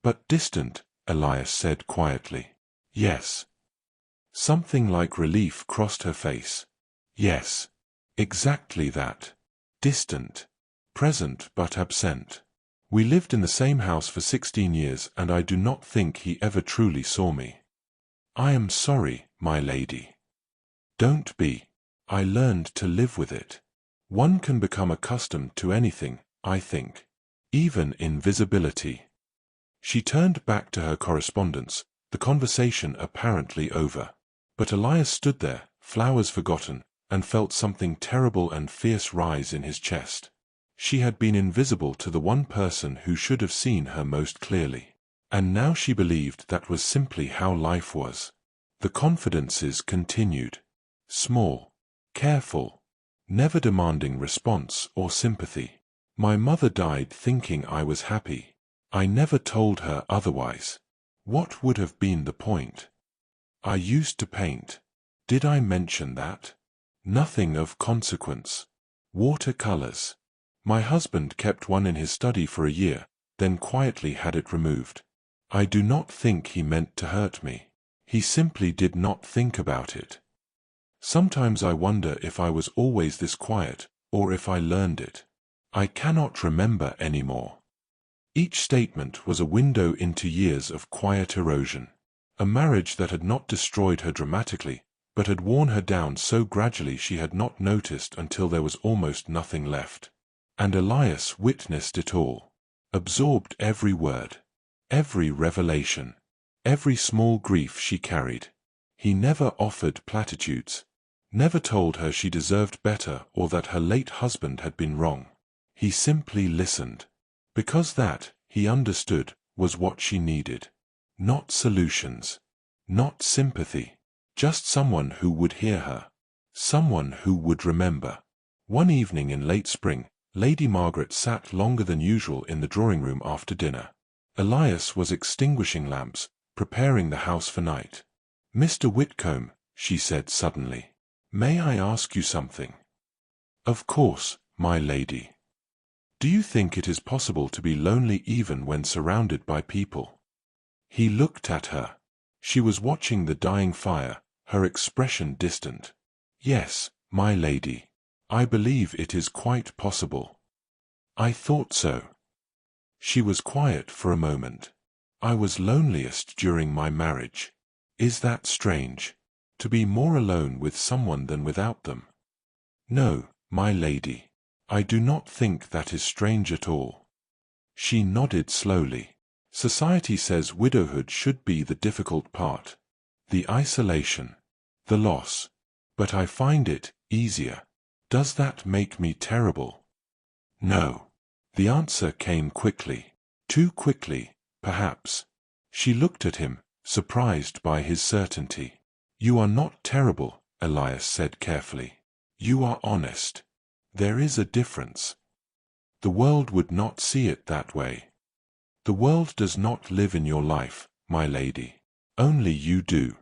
But distant, Elias said quietly. Yes. Something like relief crossed her face. Yes. Exactly that. Distant. Present but absent. We lived in the same house for 16 years and I do not think he ever truly saw me. I am sorry, my lady. Don't be. I learned to live with it. One can become accustomed to anything, I think. Even invisibility. She turned back to her correspondence, the conversation apparently over. But Elias stood there, flowers forgotten, and felt something terrible and fierce rise in his chest. She had been invisible to the one person who should have seen her most clearly. And now she believed that was simply how life was. The confidences continued. Small. Careful. Never demanding response or sympathy. My mother died thinking I was happy. I never told her otherwise. What would have been the point? I used to paint. Did I mention that? Nothing of consequence. Watercolors. My husband kept one in his study for a year, then quietly had it removed. I do not think he meant to hurt me. He simply did not think about it. Sometimes I wonder if I was always this quiet, or if I learned it. I cannot remember anymore. Each statement was a window into years of quiet erosion. A marriage that had not destroyed her dramatically, but had worn her down so gradually she had not noticed until there was almost nothing left. And Elias witnessed it all. Absorbed every word. Every revelation. Every small grief she carried. He never offered platitudes. Never told her she deserved better or that her late husband had been wrong. He simply listened. Because that, he understood, was what she needed. Not solutions. Not sympathy. Just someone who would hear her. Someone who would remember. One evening in late spring, Lady Margaret sat longer than usual in the drawing-room after dinner. Elias was extinguishing lamps, preparing the house for night. "Mr. Whitcombe," she said suddenly, "may I ask you something?" "Of course, my lady." "Do you think it is possible to be lonely even when surrounded by people?" He looked at her. She was watching the dying fire, her expression distant. "Yes, my lady. I believe it is quite possible." "I thought so." She was quiet for a moment. "I was loneliest during my marriage. Is that strange? To be more alone with someone than without them?" "No, my lady. I do not think that is strange at all." She nodded slowly. "Society says widowhood should be the difficult part. The isolation. The loss. But I find it easier. Does that make me terrible?" "No." The answer came quickly. Too quickly, perhaps. She looked at him, surprised by his certainty. "You are not terrible," Elias said carefully. "You are honest. There is a difference. The world would not see it that way. The world does not live in your life, my lady. Only you do."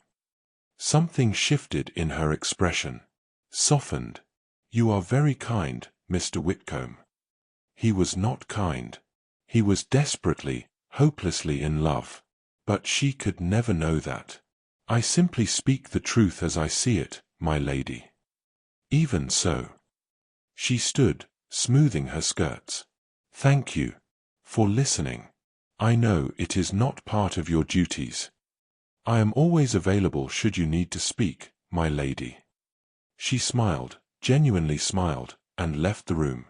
Something shifted in her expression. Softened. "You are very kind, Mr. Whitcombe." He was not kind. He was desperately, hopelessly in love. But she could never know that. "I simply speak the truth as I see it, my lady." "Even so." She stood, smoothing her skirts. "Thank you for listening. I know it is not part of your duties. I am always available should you need to speak, my lady." She smiled, genuinely smiled, and left the room.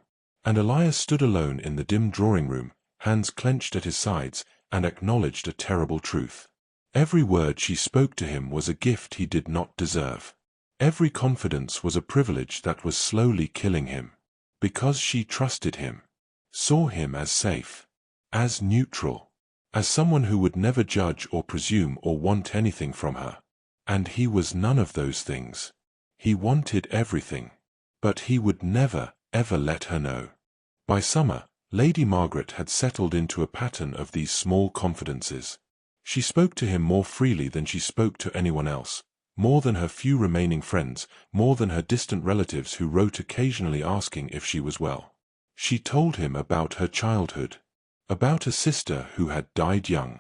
And Elias stood alone in the dim drawing-room, hands clenched at his sides, and acknowledged a terrible truth. Every word she spoke to him was a gift he did not deserve. Every confidence was a privilege that was slowly killing him. Because she trusted him. Saw him as safe. As neutral. As someone who would never judge or presume or want anything from her. And he was none of those things. He wanted everything. But he would never, ever let her know. By summer, Lady Margaret had settled into a pattern of these small confidences. She spoke to him more freely than she spoke to anyone else, more than her few remaining friends, more than her distant relatives who wrote occasionally asking if she was well. She told him about her childhood, about a sister who had died young,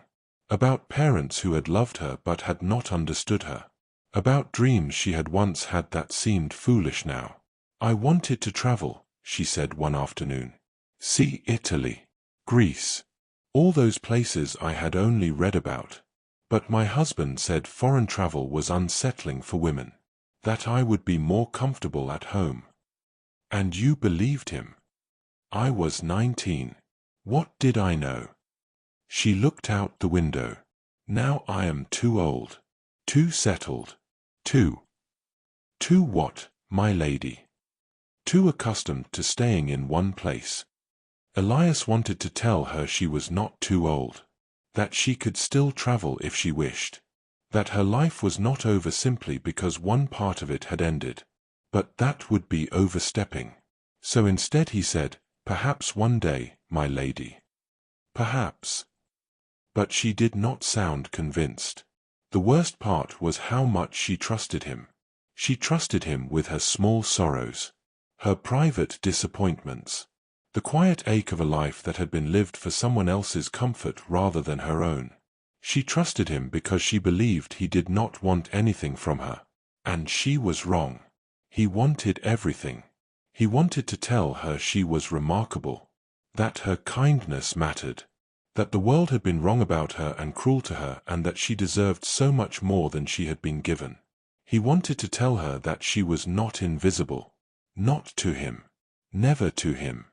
about parents who had loved her but had not understood her, about dreams she had once had that seemed foolish now. "I wanted to travel," she said one afternoon. "See Italy, Greece, all those places I had only read about. But my husband said foreign travel was unsettling for women, that I would be more comfortable at home." "And you believed him?" "I was 19. What did I know?" She looked out the window. "Now I am too old, too settled, too what, my lady? Too accustomed to staying in one place." Elias wanted to tell her she was not too old, that she could still travel if she wished, that her life was not over simply because one part of it had ended, but that would be overstepping. So instead he said, "Perhaps one day, my lady. Perhaps." But she did not sound convinced. The worst part was how much she trusted him. She trusted him with her small sorrows, her private disappointments, the quiet ache of a life that had been lived for someone else's comfort rather than her own. She trusted him because she believed he did not want anything from her. And she was wrong. He wanted everything. He wanted to tell her she was remarkable, that her kindness mattered, that the world had been wrong about her and cruel to her and that she deserved so much more than she had been given. He wanted to tell her that she was not invisible, not to him, never to him.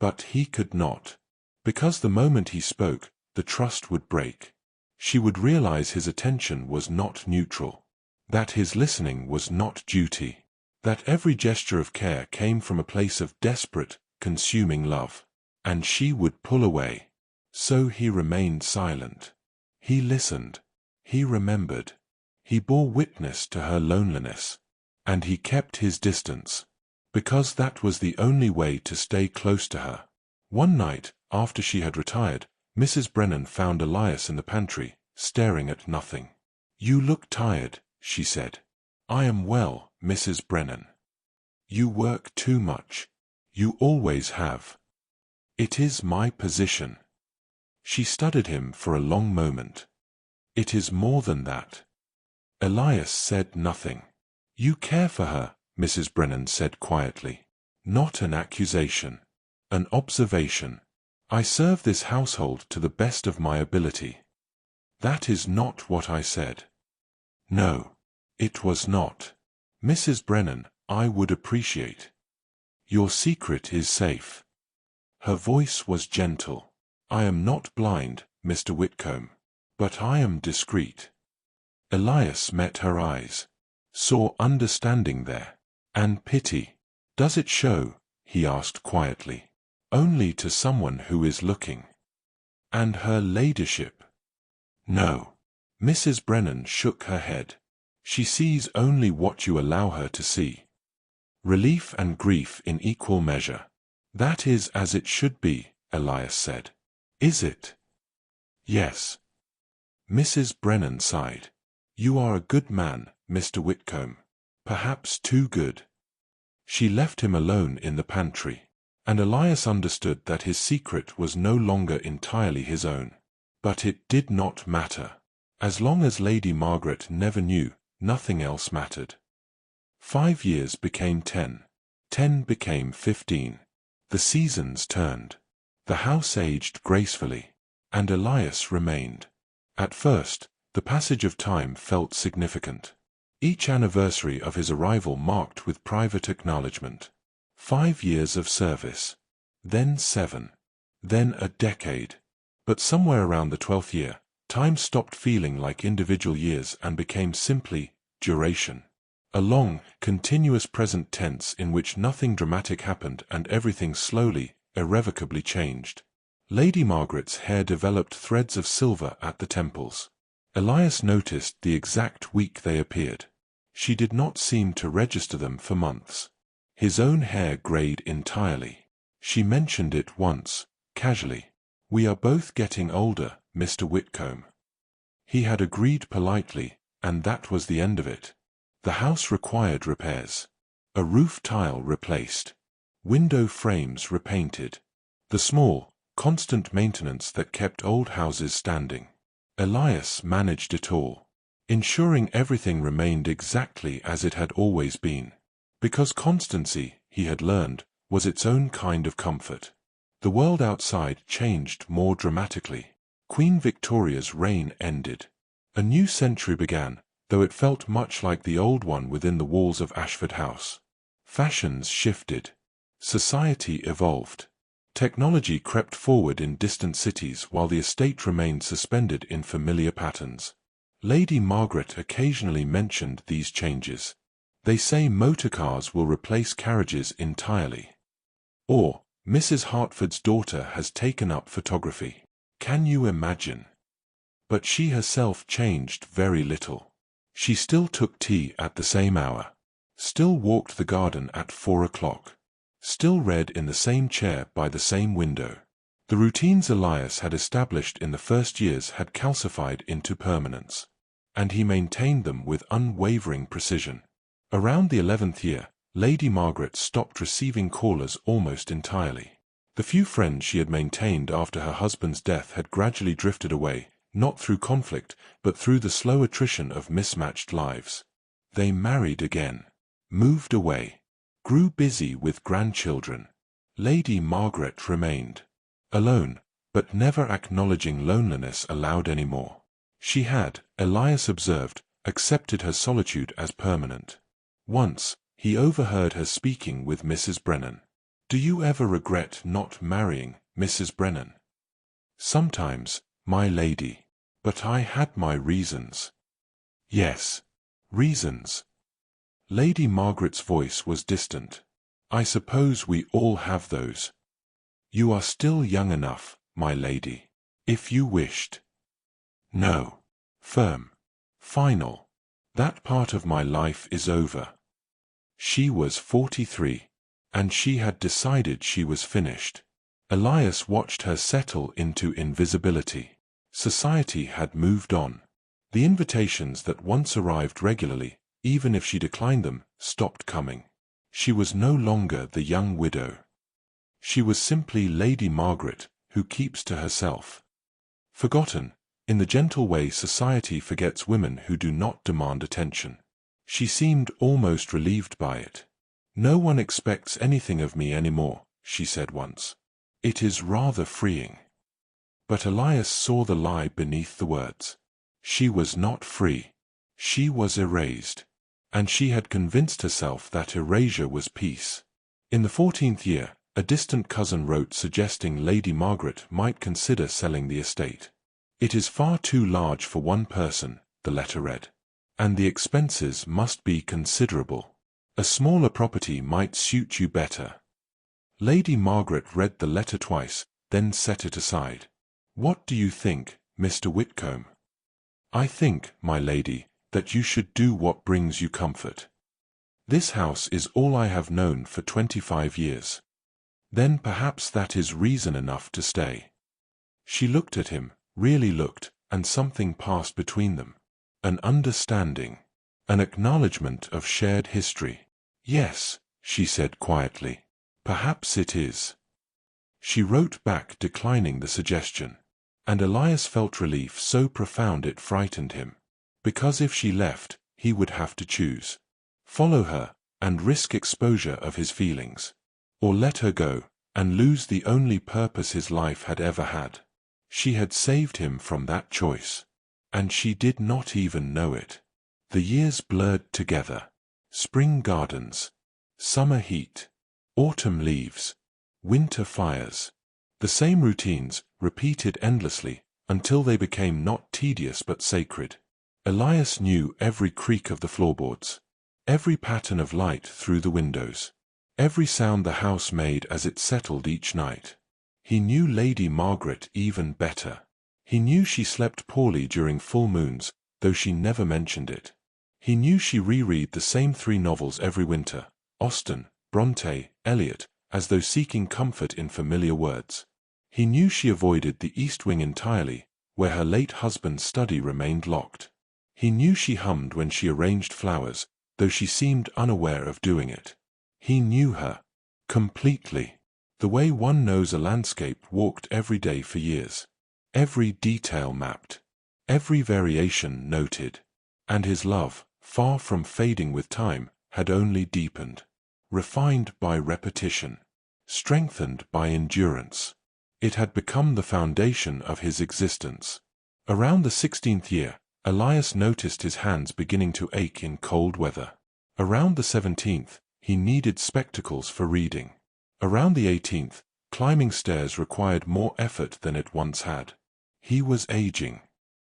But he could not, because the moment he spoke, the trust would break. She would realize his attention was not neutral, that his listening was not duty, that every gesture of care came from a place of desperate, consuming love, and she would pull away. So he remained silent. He listened. He remembered. He bore witness to her loneliness. And he kept his distance, because that was the only way to stay close to her. One night, after she had retired, Mrs. Brennan found Elias in the pantry, staring at nothing. "You look tired," she said. "I am well, Mrs. Brennan." "You work too much. You always have." "It is my position." She studied him for a long moment. "It is more than that." Elias said nothing. "You care for her," Mrs. Brennan said quietly. "Not an accusation. An observation. I serve this household to the best of my ability." "That is not what I said." "No, it was not. Mrs. Brennan, I would appreciate. Your secret is safe." Her voice was gentle. "I am not blind, Mr. Whitcombe, but I am discreet." Elias met her eyes, saw understanding there, and pity. "Does it show?" he asked quietly. "Only to someone who is looking." "And her ladyship?" "No." Mrs. Brennan shook her head. "She sees only what you allow her to see. Relief and grief in equal measure." "That is as it should be," Elias said. "Is it?" "Yes." Mrs. Brennan sighed. "You are a good man, Mr. Whitcombe. Perhaps too good." She left him alone in the pantry, and Elias understood that his secret was no longer entirely his own. But it did not matter. As long as Lady Margaret never knew, nothing else mattered. 5 years became 10. 10 became 15. The seasons turned. The house aged gracefully, and Elias remained. At first, the passage of time felt significant. Each anniversary of his arrival marked with private acknowledgement. 5 years of service. Then 7. Then a decade. But somewhere around the 12th year, time stopped feeling like individual years and became simply duration. A long, continuous present tense in which nothing dramatic happened and everything slowly, irrevocably changed. Lady Margaret's hair developed threads of silver at the temples. Elias noticed the exact week they appeared. She did not seem to register them for months. His own hair grayed entirely. She mentioned it once, casually. "We are both getting older, Mr. Whitcombe." He had agreed politely, and that was the end of it. The house required repairs. A roof tile replaced. Window frames repainted. The small, constant maintenance that kept old houses standing. Elias managed it all, ensuring everything remained exactly as it had always been. Because constancy, he had learned, was its own kind of comfort. The world outside changed more dramatically. Queen Victoria's reign ended. A new century began, though it felt much like the old one within the walls of Ashford House. Fashions shifted. Society evolved. Technology crept forward in distant cities while the estate remained suspended in familiar patterns. Lady Margaret occasionally mentioned these changes. "They say motorcars will replace carriages entirely." Or, "Mrs. Hertford's daughter has taken up photography." Can you imagine? But she herself changed very little. She still took tea at the same hour. Still walked the garden at 4 o'clock. Still read in the same chair by the same window. The routines Elias had established in the first years had calcified into permanence, and he maintained them with unwavering precision. Around the 11th year, Lady Margaret stopped receiving callers almost entirely. The few friends she had maintained after her husband's death had gradually drifted away, not through conflict, but through the slow attrition of mismatched lives. They married again, moved away, grew busy with grandchildren. Lady Margaret remained alone, but never acknowledging loneliness aloud anymore. She had, Elias observed, accepted her solitude as permanent. Once, he overheard her speaking with Mrs. Brennan. "Do you ever regret not marrying, Mrs. Brennan?" "Sometimes, my lady. But I had my reasons." "Yes, reasons." Lady Margaret's voice was distant. "I suppose we all have those. You are still young enough, my lady. If you wished." "No. Firm. Final. That part of my life is over." She was 43, and she had decided she was finished. Elias watched her settle into invisibility. Society had moved on. The invitations that once arrived regularly, even if she declined them, stopped coming. She was no longer the young widow. She was simply Lady Margaret, who keeps to herself. Forgotten, in the gentle way society forgets women who do not demand attention. She seemed almost relieved by it. "No one expects anything of me anymore," she said once. "It is rather freeing." But Elias saw the lie beneath the words. She was not free. She was erased. And she had convinced herself that erasure was peace. In the 14th year, a distant cousin wrote suggesting Lady Margaret might consider selling the estate. "It is far too large for one person," the letter read. "And the expenses must be considerable. A smaller property might suit you better." Lady Margaret read the letter twice, then set it aside. "What do you think, Mr. Whitcombe?" "I think, my lady, that you should do what brings you comfort. This house is all I have known for 25 years. Then perhaps that is reason enough to stay." She looked at him, really looked, and something passed between them. An understanding. An acknowledgement of shared history. "Yes," she said quietly. "Perhaps it is." She wrote back declining the suggestion. And Elias felt relief so profound it frightened him. Because if she left, he would have to choose. Follow her, and risk exposure of his feelings. Or let her go, and lose the only purpose his life had ever had. She had saved him from that choice. And she did not even know it. The years blurred together. Spring gardens. Summer heat. Autumn leaves. Winter fires. The same routines, repeated endlessly, until they became not tedious but sacred. Elias knew every creak of the floorboards. Every pattern of light through the windows. Every sound the house made as it settled each night. He knew Lady Margaret even better. He knew she slept poorly during full moons, though she never mentioned it. He knew she reread the same 3 novels every winter, Austen, Bronte, Eliot, as though seeking comfort in familiar words. He knew she avoided the east wing entirely, where her late husband's study remained locked. He knew she hummed when she arranged flowers, though she seemed unaware of doing it. He knew her completely, the way one knows a landscape walked every day for years. Every detail mapped, every variation noted. And his love, far from fading with time, had only deepened, refined by repetition, strengthened by endurance. It had become the foundation of his existence. Around the 16th year, Elias noticed his hands beginning to ache in cold weather. Around the 17th, he needed spectacles for reading. Around the 18th, climbing stairs required more effort than it once had. He was aging.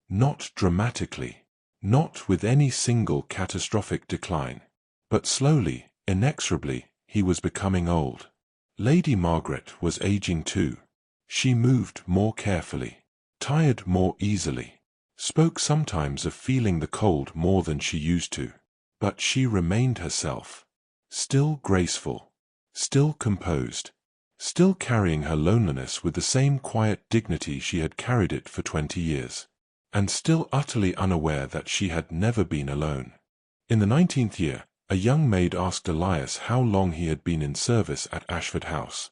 Not dramatically. Not with any single catastrophic decline. But slowly, inexorably, he was becoming old. Lady Margaret was aging too. She moved more carefully, tired more easily, spoke sometimes of feeling the cold more than she used to. But she remained herself, still graceful, still composed, still carrying her loneliness with the same quiet dignity she had carried it for 20 years, and still utterly unaware that she had never been alone. In the 19th year, a young maid asked Elias how long he had been in service at Ashford House.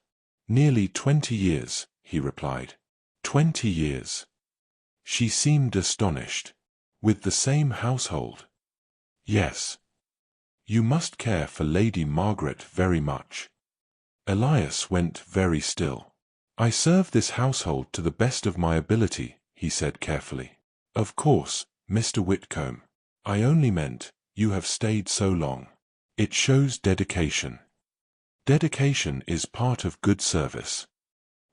"Nearly 20 years, he replied. 20 years. She seemed astonished. With the same household? Yes. You must care for Lady Margaret very much. Elias went very still. I serve this household to the best of my ability, he said carefully. Of course, Mr. Whitcombe. I only meant, you have stayed so long. It shows dedication. Dedication is part of good service.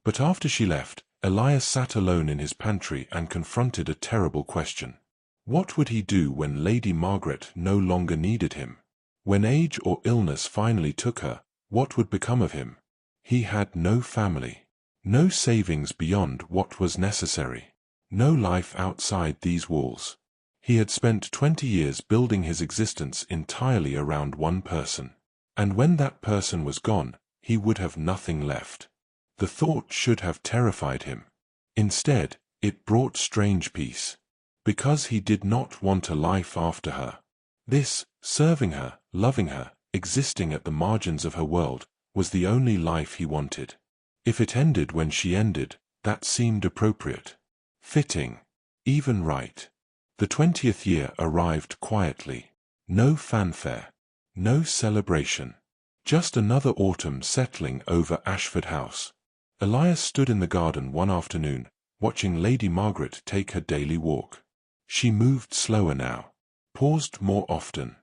But after she left, Elias sat alone in his pantry and confronted a terrible question. What would he do when Lady Margaret no longer needed him? When age or illness finally took her, what would become of him? He had no family, no savings beyond what was necessary, no life outside these walls. He had spent 20 years building his existence entirely around one person, and when that person was gone, he would have nothing left. The thought should have terrified him. Instead, it brought strange peace, because he did not want a life after her. This, serving her, loving her, existing at the margins of her world, was the only life he wanted. If it ended when she ended, that seemed appropriate, fitting, even right. The 20th year arrived quietly. No fanfare, no celebration. Just another autumn settling over Ashford House. Elias stood in the garden one afternoon, watching Lady Margaret take her daily walk. She moved slower now, paused more often,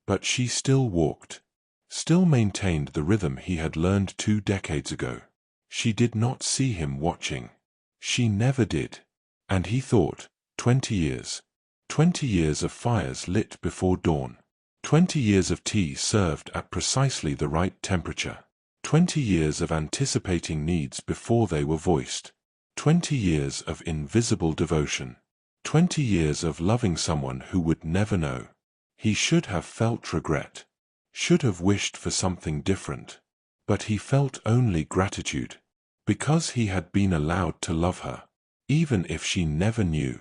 but she still walked, still maintained the rhythm he had learned 2 decades ago. She did not see him watching. She never did. And he thought, 20 years. 20 years of fires lit before dawn. 20 years of tea served at precisely the right temperature. 20 years of anticipating needs before they were voiced. 20 years of invisible devotion. 20 years of loving someone who would never know. He should have felt regret. Should have wished for something different. But he felt only gratitude. Because he had been allowed to love her. Even if she never knew.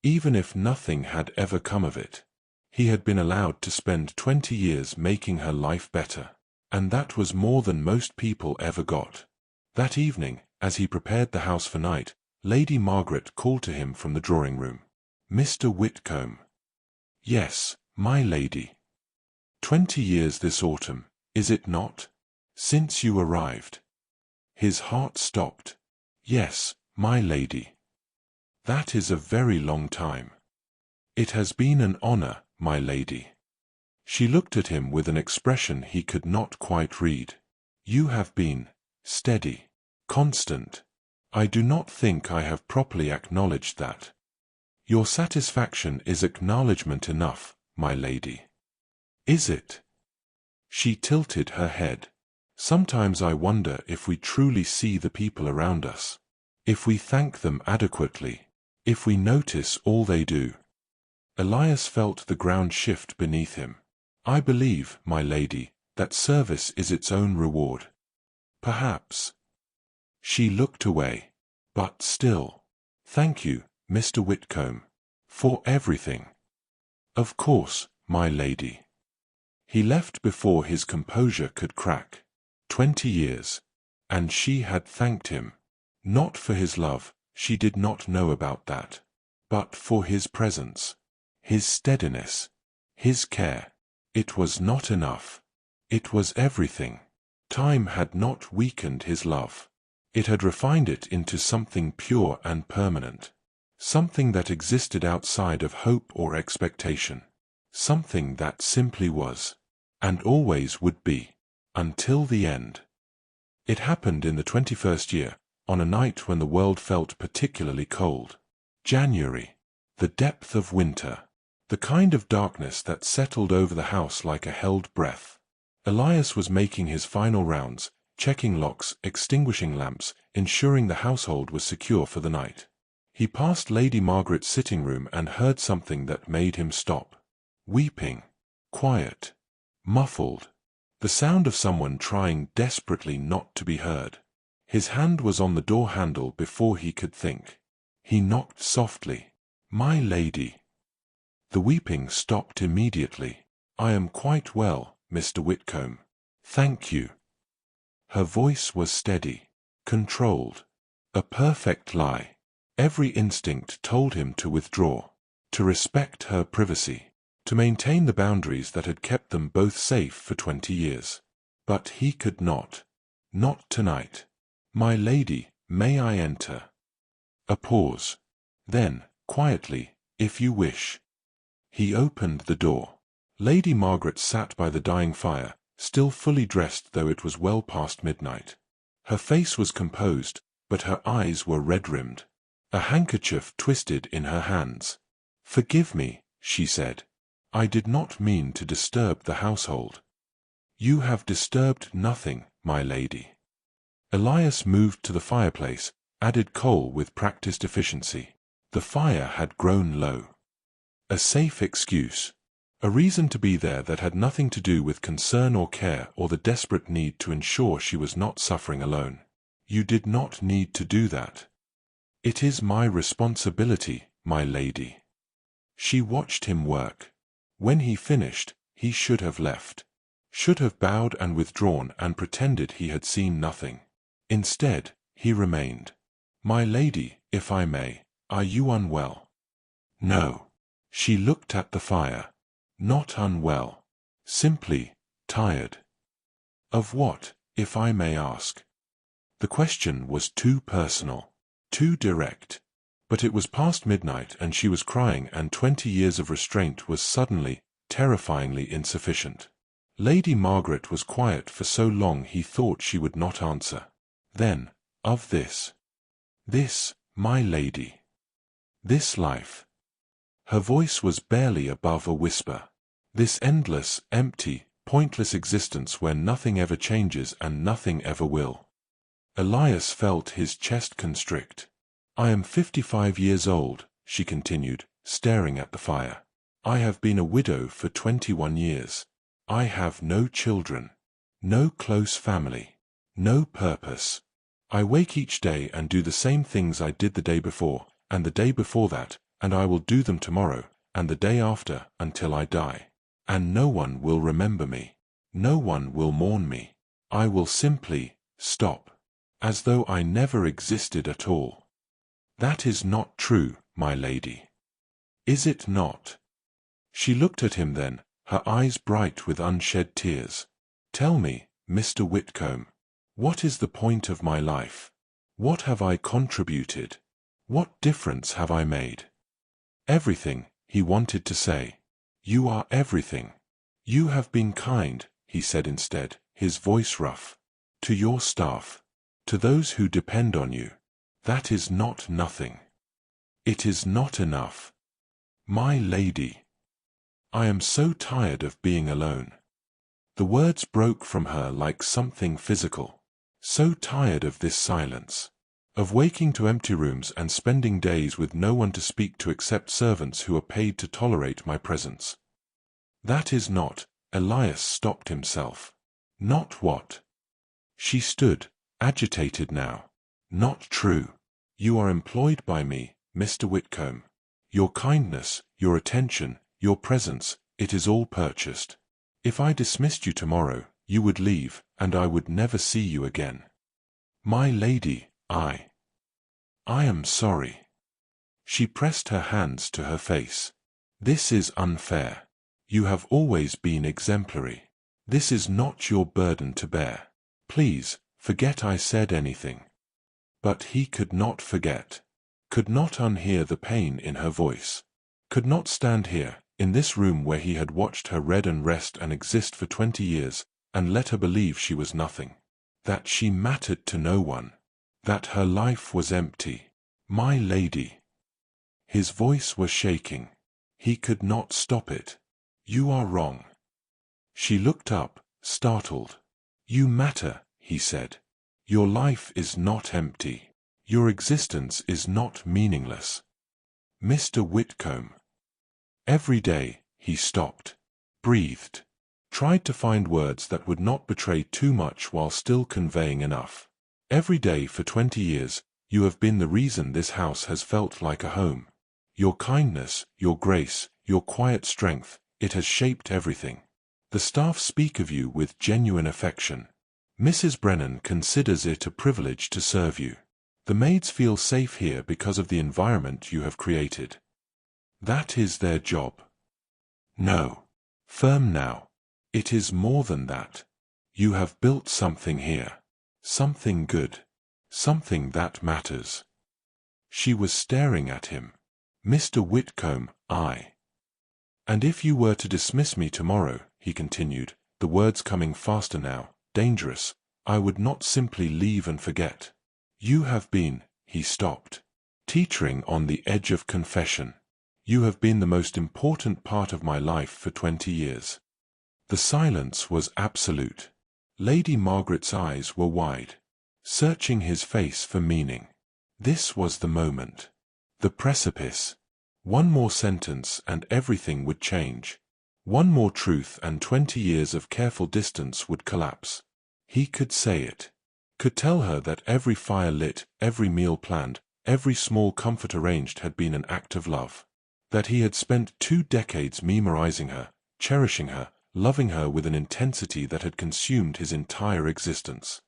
Even if nothing had ever come of it. He had been allowed to spend 20 years making her life better. And that was more than most people ever got. That evening, as he prepared the house for night, Lady Margaret called to him from the drawing room. "Mr. Whitcombe." "Yes, my lady." 20 years this autumn, is it not? Since you arrived. His heart stopped. "Yes, my lady." "That is a very long time." "It has been an honor, my lady." She looked at him with an expression he could not quite read. "You have been steady, constant. I do not think I have properly acknowledged that." "Your satisfaction is acknowledgment enough, my lady." "Is it?" She tilted her head. "Sometimes I wonder if we truly see the people around us. If we thank them adequately. If we notice all they do." Elias felt the ground shift beneath him. "I believe, my lady, that service is its own reward." Perhaps. She looked away. But still. Thank you, Mr. Whitcombe. For everything. Of course, my lady. He left before his composure could crack. 20 years. And she had thanked him. Not for his love, she did not know about that. But for his presence. His steadiness. His care. It was not enough. It was everything. Time had not weakened his love. It had refined it into something pure and permanent. Something that existed outside of hope or expectation. Something that simply was. And always would be. Until the end. It happened in the 21st year, on a night when the world felt particularly cold. January. The depth of winter. The kind of darkness that settled over the house like a held breath. Elias was making his final rounds, checking locks, extinguishing lamps, ensuring the household was secure for the night. He passed Lady Margaret's sitting room and heard something that made him stop. Weeping. Quiet. Muffled. The sound of someone trying desperately not to be heard. His hand was on the door handle before he could think. He knocked softly. "My lady." The weeping stopped immediately. "I am quite well, Mr. Whitcombe. Thank you." Her voice was steady, controlled. A perfect lie. Every instinct told him to withdraw, to respect her privacy, to maintain the boundaries that had kept them both safe for 20 years. But he could not. Not tonight. "My lady, may I enter?" A pause. Then, quietly, "If you wish." He opened the door. Lady Margaret sat by the dying fire, still fully dressed though it was well past midnight. Her face was composed, but her eyes were red-rimmed. A handkerchief twisted in her hands. "Forgive me," she said. "I did not mean to disturb the household." "You have disturbed nothing, my lady." Elias moved to the fireplace, added coal with practiced efficiency. The fire had grown low. A safe excuse. A reason to be there that had nothing to do with concern or care or the desperate need to ensure she was not suffering alone. "You did not need to do that." "It is my responsibility, my lady." She watched him work. When he finished, he should have left. Should have bowed and withdrawn and pretended he had seen nothing. Instead, he remained. "My lady, if I may, are you unwell?" "No." She looked at the fire. "Not unwell. Simply tired." "Of what, if I may ask?" The question was too personal, too direct. But it was past midnight and she was crying, and 20 years of restraint was suddenly, terrifyingly insufficient. Lady Margaret was quiet for so long he thought she would not answer. Then, "Of this." "This, my lady." "This life." Her voice was barely above a whisper. "This endless, empty, pointless existence where nothing ever changes and nothing ever will." Elias felt his chest constrict. "I am 55 years old," she continued, staring at the fire. "I have been a widow for 21 years. I have no children, no close family, no purpose. I wake each day and do the same things I did the day before, and the day before that, and I will do them tomorrow, and the day after, until I die. And no one will remember me. No one will mourn me. I will simply stop. As though I never existed at all." "That is not true, my lady." "Is it not?" She looked at him then, her eyes bright with unshed tears. "Tell me, Mr. Whitcombe, what is the point of my life? What have I contributed? What difference have I made?" "Everything," he wanted to say. "You are everything." "You have been kind," he said instead, his voice rough. "To your staff. To those who depend on you. That is not nothing. It is not enough. My lady. I am so tired of being alone." The words broke from her like something physical. "So tired of this silence. Of waking to empty rooms and spending days with no one to speak to except servants who are paid to tolerate my presence." "That is not—" Elias stopped himself. "Not what?" She stood, agitated now. Not true. You are employed by me, Mr. Whitcombe. Your kindness, your attention, your presence, it is all purchased. If I dismissed you tomorrow, you would leave, and I would never see you again. My lady, I am sorry. She pressed her hands to her face. This is unfair. You have always been exemplary. This is not your burden to bear. Please, forget I said anything. But he could not forget. Could not unhear the pain in her voice. Could not stand here, in this room where he had watched her read and rest and exist for 20 years, and let her believe she was nothing. That she mattered to no one. That her life was empty. My lady. His voice was shaking. He could not stop it. You are wrong. She looked up, startled. You matter, he said. Your life is not empty. Your existence is not meaningless. Mr. Whitcombe. Every day, he stopped, breathed, tried to find words that would not betray too much while still conveying enough. Every day for 20 years, you have been the reason this house has felt like a home. Your kindness, your grace, your quiet strength, it has shaped everything. The staff speak of you with genuine affection. Mrs. Brennan considers it a privilege to serve you. The maids feel safe here because of the environment you have created. That is their job. No. Firm now. It is more than that. You have built something here. Something good. Something that matters. She was staring at him. Mr. Whitcombe, And if you were to dismiss me tomorrow, he continued, the words coming faster now, dangerous, I would not simply leave and forget. You have been, he stopped, teetering on the edge of confession. You have been the most important part of my life for 20 years. The silence was absolute. Lady Margaret's eyes were wide, searching his face for meaning. This was the moment. The precipice. One more sentence and everything would change. One more truth and 20 years of careful distance would collapse. He could say it. Could tell her that every fire lit, every meal planned, every small comfort arranged had been an act of love. That he had spent 2 decades memorizing her, cherishing her, loving her with an intensity that had consumed his entire existence.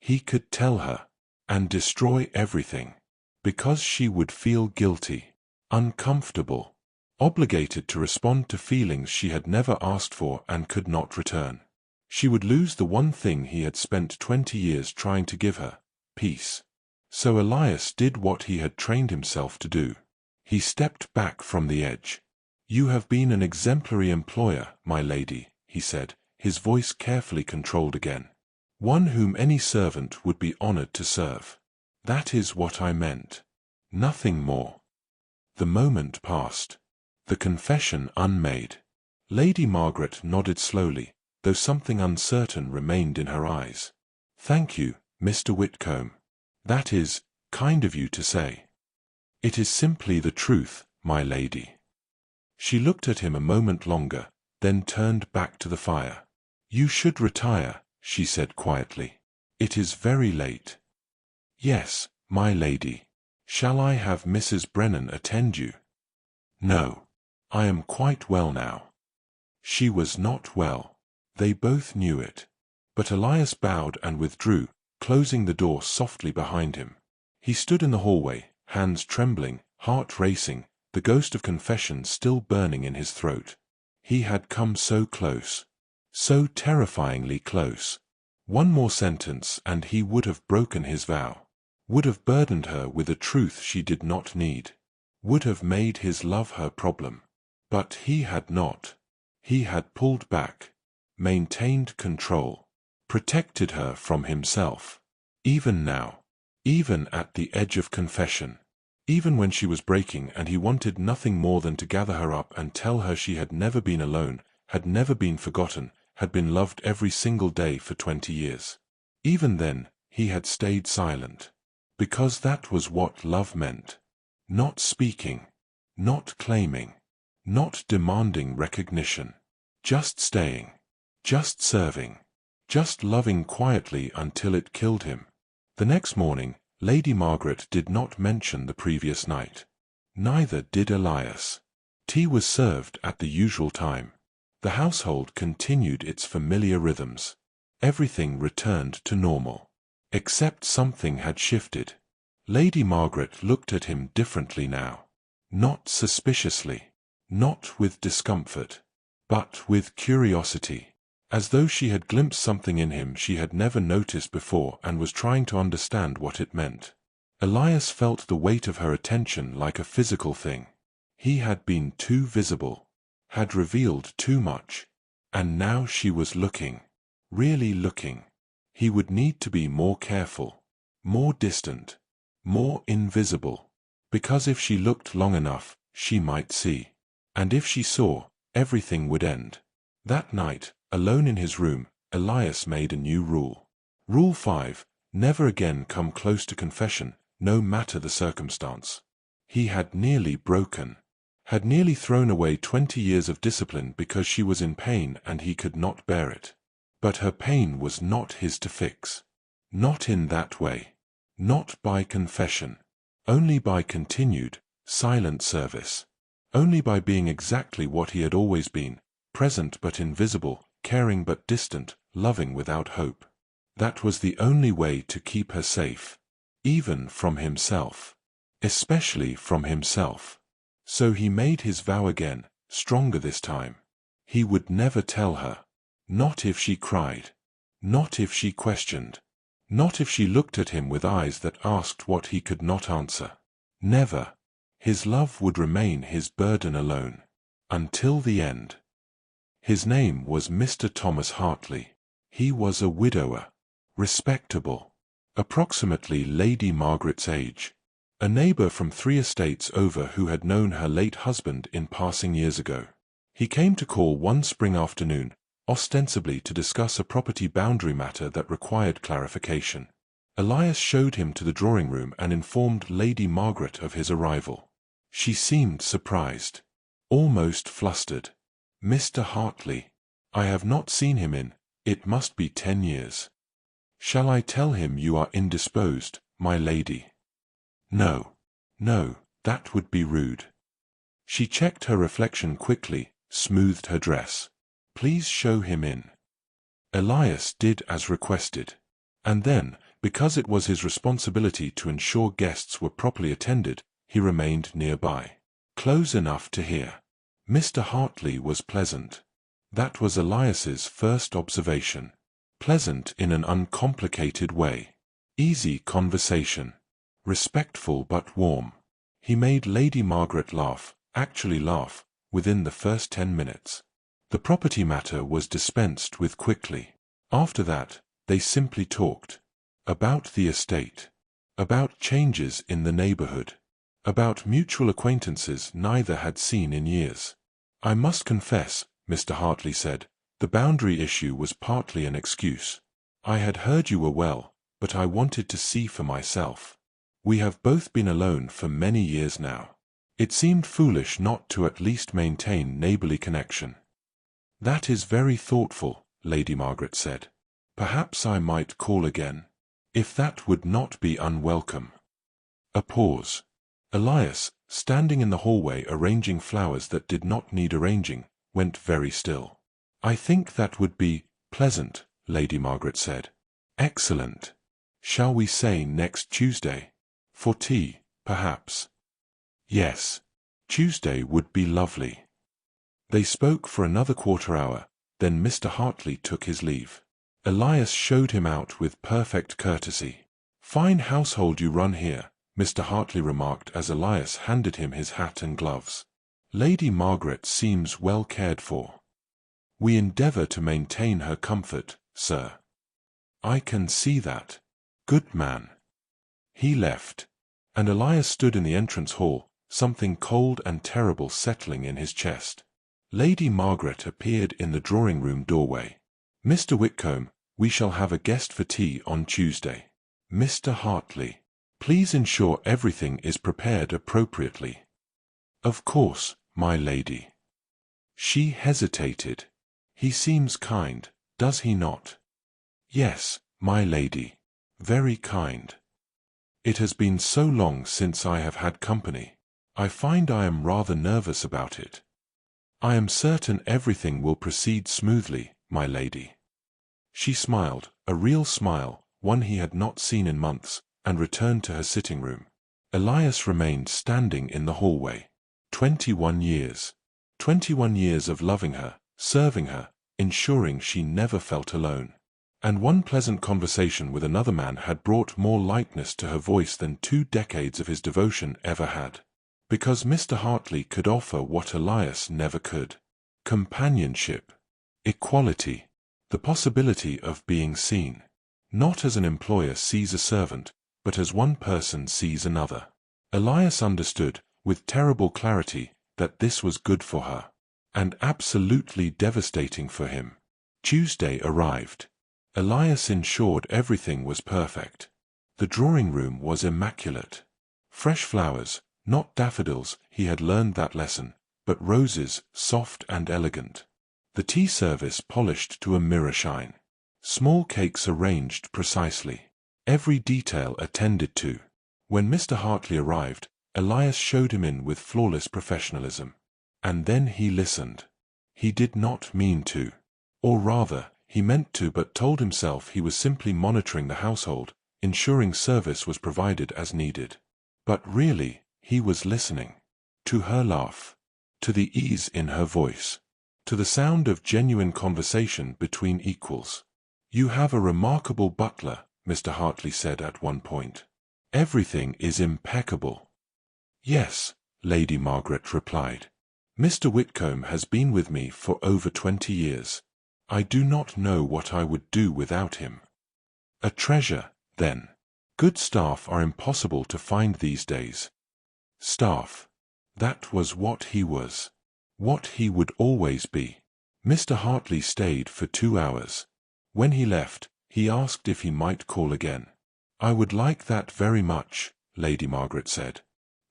He could tell her, and destroy everything, because she would feel guilty, uncomfortable, obligated to respond to feelings she had never asked for and could not return. She would lose the one thing he had spent 20 years trying to give her, peace. So Elias did what he had trained himself to do. He stepped back from the edge. You have been an exemplary employer, my lady, he said, his voice carefully controlled again. One whom any servant would be honored to serve. That is what I meant. Nothing more. The moment passed. The confession unmade. Lady Margaret nodded slowly, though something uncertain remained in her eyes. Thank you, Mr. Whitcombe. That is kind of you to say. It is simply the truth, my lady. She looked at him a moment longer, then turned back to the fire. You should retire, she said quietly. It is very late. Yes, my lady. Shall I have Mrs. Brennan attend you? No. I am quite well now. She was not well. They both knew it. But Elias bowed and withdrew, closing the door softly behind him. He stood in the hallway, hands trembling, heart racing, the ghost of confession still burning in his throat. He had come so close. So terrifyingly close. One more sentence and he would have broken his vow. Would have burdened her with a truth she did not need. Would have made his love her problem. But he had not. He had pulled back. Maintained control. Protected her from himself. Even now. Even at the edge of confession. Even when she was breaking and he wanted nothing more than to gather her up and tell her she had never been alone, had never been forgotten, had been loved every single day for 20 years. Even then, he had stayed silent. Because that was what love meant. Not speaking. Not claiming. Not demanding recognition. Just staying. Just serving. just loving quietly until it killed him. The next morning, Lady Margaret did not mention the previous night. Neither did Elias. Tea was served at the usual time. The household continued its familiar rhythms. Everything returned to normal. Except something had shifted. Lady Margaret looked at him differently now. Not suspiciously. Not with discomfort. But with curiosity. As though she had glimpsed something in him she had never noticed before and was trying to understand what it meant. Elias felt the weight of her attention like a physical thing. He had been too visible. Had revealed too much. And now she was looking. Really looking. He would need to be more careful. More distant. More invisible. Because if she looked long enough, she might see. And if she saw, everything would end. That night, alone in his room, Elias made a new rule. Rule 5, never again come close to confession, no matter the circumstance. He had nearly broken. Had nearly thrown away 20 years of discipline because she was in pain and he could not bear it. But her pain was not his to fix. Not in that way. Not by confession. Only by continued, silent service. Only by being exactly what he had always been, present but invisible, caring but distant, loving without hope. That was the only way to keep her safe. Even from himself. Especially from himself. So he made his vow again, stronger this time. He would never tell her. Not if she cried. Not if she questioned. Not if she looked at him with eyes that asked what he could not answer. Never. His love would remain his burden alone. Until the end. His name was Mr. Thomas Hartley. He was a widower. Respectable. Approximately Lady Margaret's age. A neighbor from 3 estates over who had known her late husband in passing years ago. He came to call one spring afternoon, ostensibly to discuss a property boundary matter that required clarification. Elias showed him to the drawing room and informed Lady Margaret of his arrival. She seemed surprised. Almost flustered. Mr. Hartley. I have not seen him in, it must be 10 years. Shall I tell him you are indisposed, my lady? No. No, that would be rude. She checked her reflection quickly, smoothed her dress. Please show him in. Elias did as requested. And then, because it was his responsibility to ensure guests were properly attended, he remained nearby. Close enough to hear. Mr. Hartley was pleasant. That was Elias's first observation. Pleasant in an uncomplicated way. Easy conversation. Respectful but warm. He made Lady Margaret laugh, actually laugh, within the first 10 minutes. The property matter was dispensed with quickly. After that, they simply talked. About the estate. About changes in the neighborhood. About mutual acquaintances neither had seen in years. I must confess, Mr. Hartley said, the boundary issue was partly an excuse. I had heard you were well, but I wanted to see for myself. We have both been alone for many years now. It seemed foolish not to at least maintain neighborly connection. That is very thoughtful, Lady Margaret said. Perhaps I might call again. If that would not be unwelcome. A pause. Elias, standing in the hallway arranging flowers that did not need arranging, went very still. I think that would be pleasant, Lady Margaret said. Excellent. Shall we say next Tuesday? For tea, perhaps. Yes. Tuesday would be lovely. They spoke for another quarter-hour, then Mr. Hartley took his leave. Elias showed him out with perfect courtesy. Fine household you run here, Mr. Hartley remarked as Elias handed him his hat and gloves. Lady Margaret seems well cared for. We endeavor to maintain her comfort, sir. I can see that. Good man. He left, and Elias stood in the entrance hall, something cold and terrible settling in his chest. Lady Margaret appeared in the drawing-room doorway. Mr. Whitcombe, we shall have a guest for tea on Tuesday. Mr. Hartley, please ensure everything is prepared appropriately. Of course, my lady. She hesitated. He seems kind, does he not? Yes, my lady. Very kind. It has been so long since I have had company. I find I am rather nervous about it. I am certain everything will proceed smoothly, my lady. She smiled, a real smile, one he had not seen in months, and returned to her sitting room. Elias remained standing in the hallway. 21 years. 21 years of loving her, serving her, ensuring she never felt alone. And one pleasant conversation with another man had brought more lightness to her voice than 2 decades of his devotion ever had. Because Mr. Hartley could offer what Elias never could. Companionship. Equality. The possibility of being seen. Not as an employer sees a servant, but as one person sees another. Elias understood, with terrible clarity, that this was good for her. And absolutely devastating for him. Tuesday arrived. Elias ensured everything was perfect. The drawing room was immaculate. Fresh flowers, not daffodils, he had learned that lesson, but roses, soft and elegant. The tea service polished to a mirror shine. Small cakes arranged precisely. Every detail attended to. When Mr. Hartley arrived, Elias showed him in with flawless professionalism. And then he listened. He did not mean to. Or rather, he meant to, but told himself he was simply monitoring the household, ensuring service was provided as needed. But really, he was listening. To her laugh. To the ease in her voice. To the sound of genuine conversation between equals. "You have a remarkable butler," Mr. Hartley said at one point. "Everything is impeccable." "Yes," Lady Margaret replied. "Mr. Whitcombe has been with me for over 20 years. I do not know what I would do without him." A treasure, then. Good staff are impossible to find these days. Staff. That was what he was. What he would always be. Mr. Hartley stayed for 2 hours. When he left, he asked if he might call again. "I would like that very much," Lady Margaret said.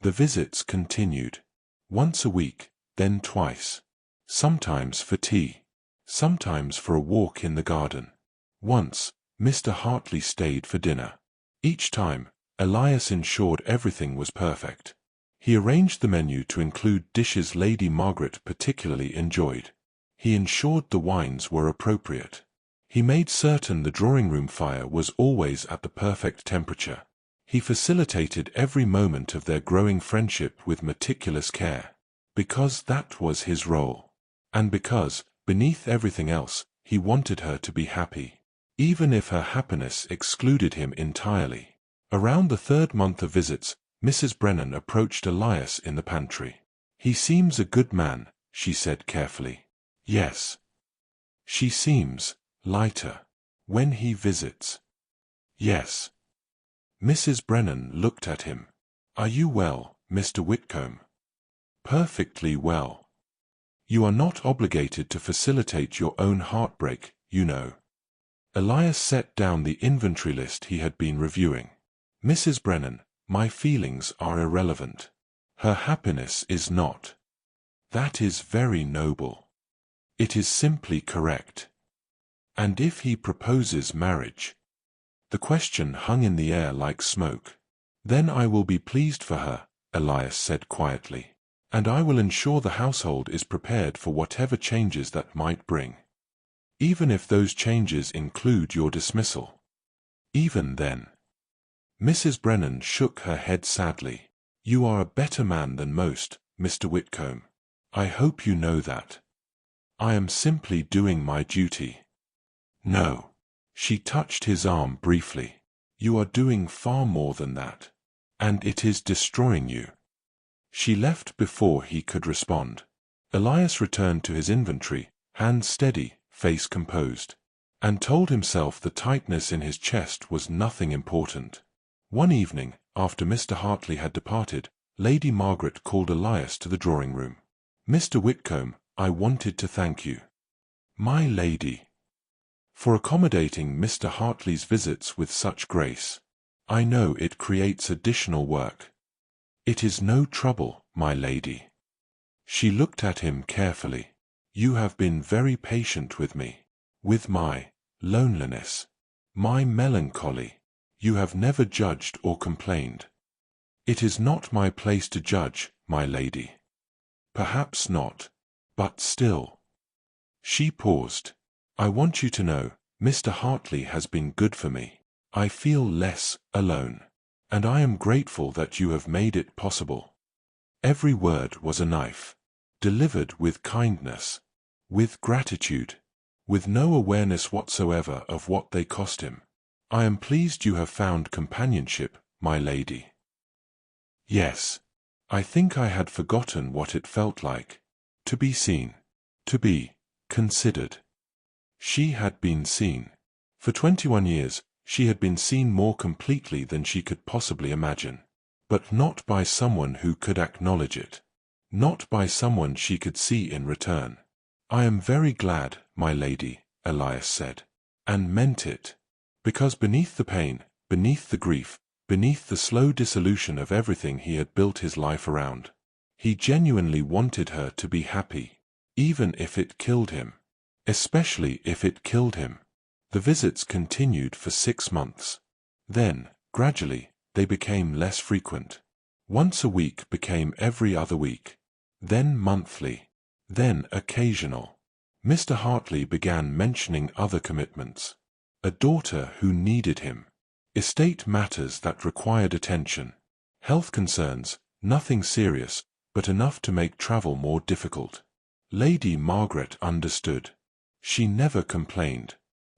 The visits continued. Once a week, then twice. Sometimes for tea. Sometimes for a walk in the garden. Once, Mr. Hartley stayed for dinner. Each time, Elias ensured everything was perfect. He arranged the menu to include dishes Lady Margaret particularly enjoyed. He ensured the wines were appropriate. He made certain the drawing-room fire was always at the perfect temperature. He facilitated every moment of their growing friendship with meticulous care. Because that was his role. And because, beneath everything else, he wanted her to be happy. Even if her happiness excluded him entirely. Around the 3rd month of visits, Mrs. Brennan approached Elias in the pantry. "He seems a good man," she said carefully. "Yes." "She seems lighter when he visits." "Yes." Mrs. Brennan looked at him. "Are you well, Mr. Whitcombe?" "Perfectly well." "You are not obligated to facilitate your own heartbreak, you know." Elias set down the inventory list he had been reviewing. "Mrs. Brennan, my feelings are irrelevant. Her happiness is not. That is very noble. It is simply correct. And if he proposes marriage?" The question hung in the air like smoke. "Then I will be pleased for her," Elias said quietly. "And I will ensure the household is prepared for whatever changes that might bring. Even if those changes include your dismissal." "Even then." Mrs. Brennan shook her head sadly. "You are a better man than most, Mr. Whitcombe. I hope you know that. I am simply doing my duty." "No." She touched his arm briefly. "You are doing far more than that. And it is destroying you." She left before he could respond. Elias returned to his inventory, hands steady, face composed, and told himself the tightness in his chest was nothing important. One evening, after Mr. Hartley had departed, Lady Margaret called Elias to the drawing-room. "Mr. Whitcombe, I wanted to thank you." "My lady." "For accommodating Mr. Hartley's visits with such grace. I know it creates additional work." "It is no trouble, my lady." She looked at him carefully. "You have been very patient with me. With my loneliness." My melancholy. You have never judged or complained. It is not my place to judge, my lady. Perhaps not. But still. She paused. I want you to know, Mr. Hartley has been good for me. I feel less alone. And I am grateful that you have made it possible. Every word was a knife. Delivered with kindness. With gratitude. With no awareness whatsoever of what they cost him. I am pleased you have found companionship, my lady. Yes. I think I had forgotten what it felt like. To be seen. To be considered. She had been seen. For 21 years, she had been seen more completely than she could possibly imagine. But not by someone who could acknowledge it. Not by someone she could see in return. I am very glad, my lady, Elias said. And meant it. Because beneath the pain, beneath the grief, beneath the slow dissolution of everything he had built his life around, he genuinely wanted her to be happy, even if it killed him. Especially if it killed him. The visits continued for 6 months. Then, gradually, they became less frequent. Once a week became every other week. Then monthly. Then occasional. Mr. Hartley began mentioning other commitments. A daughter who needed him. Estate matters that required attention. Health concerns, nothing serious, but enough to make travel more difficult. Lady Margaret understood. She never complained.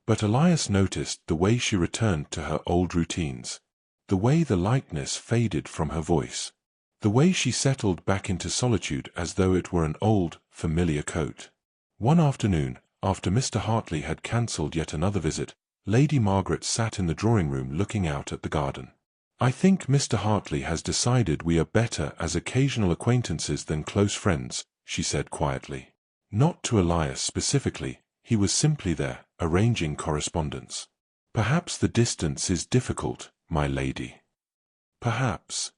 But Elias noticed the way she returned to her old routines. The way the lightness faded from her voice. The way she settled back into solitude as though it were an old, familiar coat. One afternoon, after Mr. Hartley had cancelled yet another visit, Lady Margaret sat in the drawing-room looking out at the garden. I think Mr. Hartley has decided we are better as occasional acquaintances than close friends, she said quietly. Not to Elias specifically, he was simply there, arranging correspondence. Perhaps the distance is difficult, my lady. Perhaps.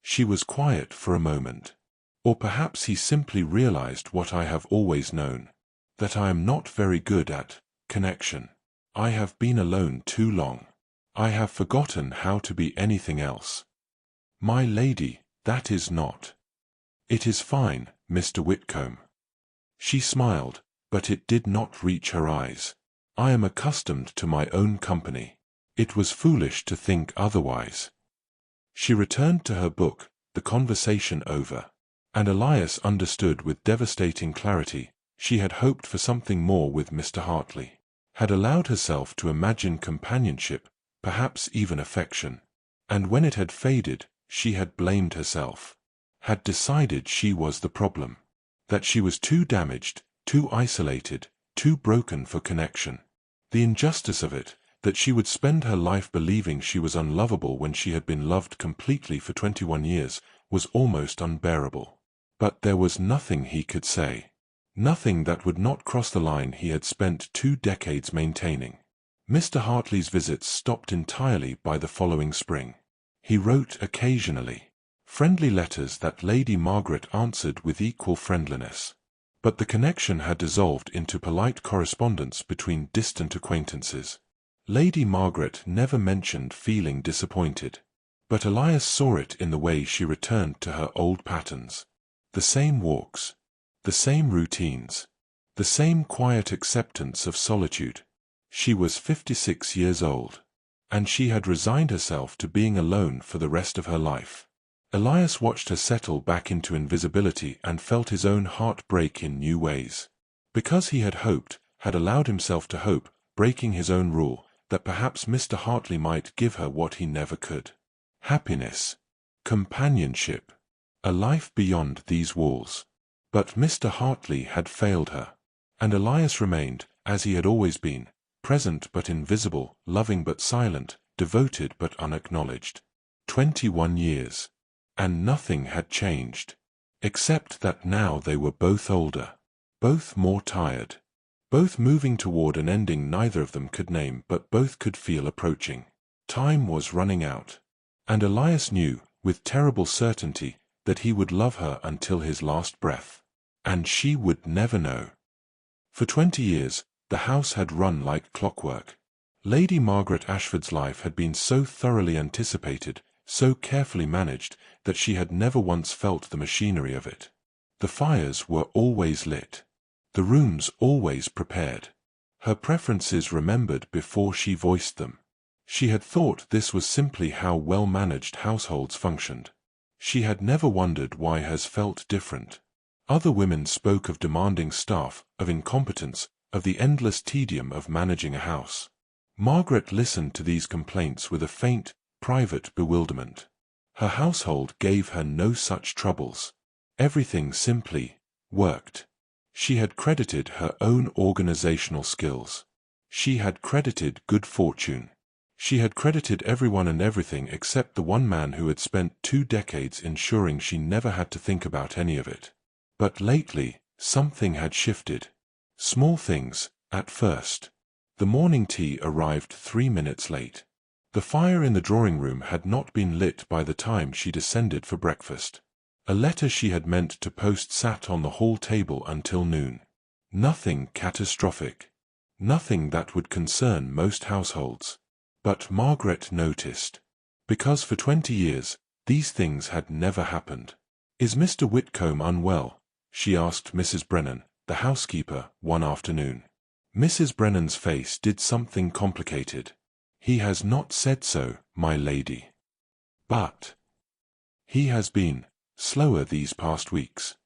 She was quiet for a moment. Or perhaps he simply realized what I have always known, that I am not very good at connection. I have been alone too long. I have forgotten how to be anything else. My lady, that is not. It is fine, Mr. Whitcombe. She smiled, but it did not reach her eyes. I am accustomed to my own company. It was foolish to think otherwise. She returned to her book, the conversation over. And Elias understood with devastating clarity, she had hoped for something more with Mr. Hartley. Had allowed herself to imagine companionship, perhaps even affection. And when it had faded, she had blamed herself. Had decided she was the problem. That she was too damaged, too isolated, too broken for connection. The injustice of it, that she would spend her life believing she was unlovable when she had been loved completely for 21 years, was almost unbearable. But there was nothing he could say. Nothing that would not cross the line he had spent 2 decades maintaining. Mr. Hartley's visits stopped entirely by the following spring. He wrote occasionally. Friendly letters that Lady Margaret answered with equal friendliness. But the connection had dissolved into polite correspondence between distant acquaintances. Lady Margaret never mentioned feeling disappointed. But Elias saw it in the way she returned to her old patterns. The same walks. The same routines. The same quiet acceptance of solitude. She was 56 years old. And she had resigned herself to being alone for the rest of her life. Elias watched her settle back into invisibility and felt his own heart break in new ways. Because he had hoped, had allowed himself to hope, breaking his own rule, that perhaps Mr. Hartley might give her what he never could. Happiness. Companionship. A life beyond these walls. But Mr. Hartley had failed her. And Elias remained, as he had always been, present but invisible, loving but silent, devoted but unacknowledged. 21 years. And nothing had changed. Except that now they were both older. Both more tired. Both moving toward an ending neither of them could name but both could feel approaching. Time was running out. And Elias knew, with terrible certainty, that he would love her until his last breath. And she would never know. For 20 years, the house had run like clockwork. Lady Margaret Ashford's life had been so thoroughly anticipated, so carefully managed, that she had never once felt the machinery of it. The fires were always lit. The rooms always prepared. Her preferences remembered before she voiced them. She had thought this was simply how well-managed households functioned. She had never wondered why hers felt different. Other women spoke of demanding staff, of incompetence, of the endless tedium of managing a house. Margaret listened to these complaints with a faint, private bewilderment. Her household gave her no such troubles. Everything simply worked. She had credited her own organizational skills. She had credited good fortune. She had credited everyone and everything except the one man who had spent 2 decades ensuring she never had to think about any of it. But lately, something had shifted. Small things, at first. The morning tea arrived 3 minutes late. The fire in the drawing-room had not been lit by the time she descended for breakfast. A letter she had meant to post sat on the hall table until noon. Nothing catastrophic. Nothing that would concern most households. But Margaret noticed. Because for 20 years, these things had never happened. "Is Mr. Whitcombe unwell?" she asked Mrs. Brennan, the housekeeper, one afternoon. Mrs. Brennan's face did something complicated. "He has not said so, my lady. But he has been slower these past weeks.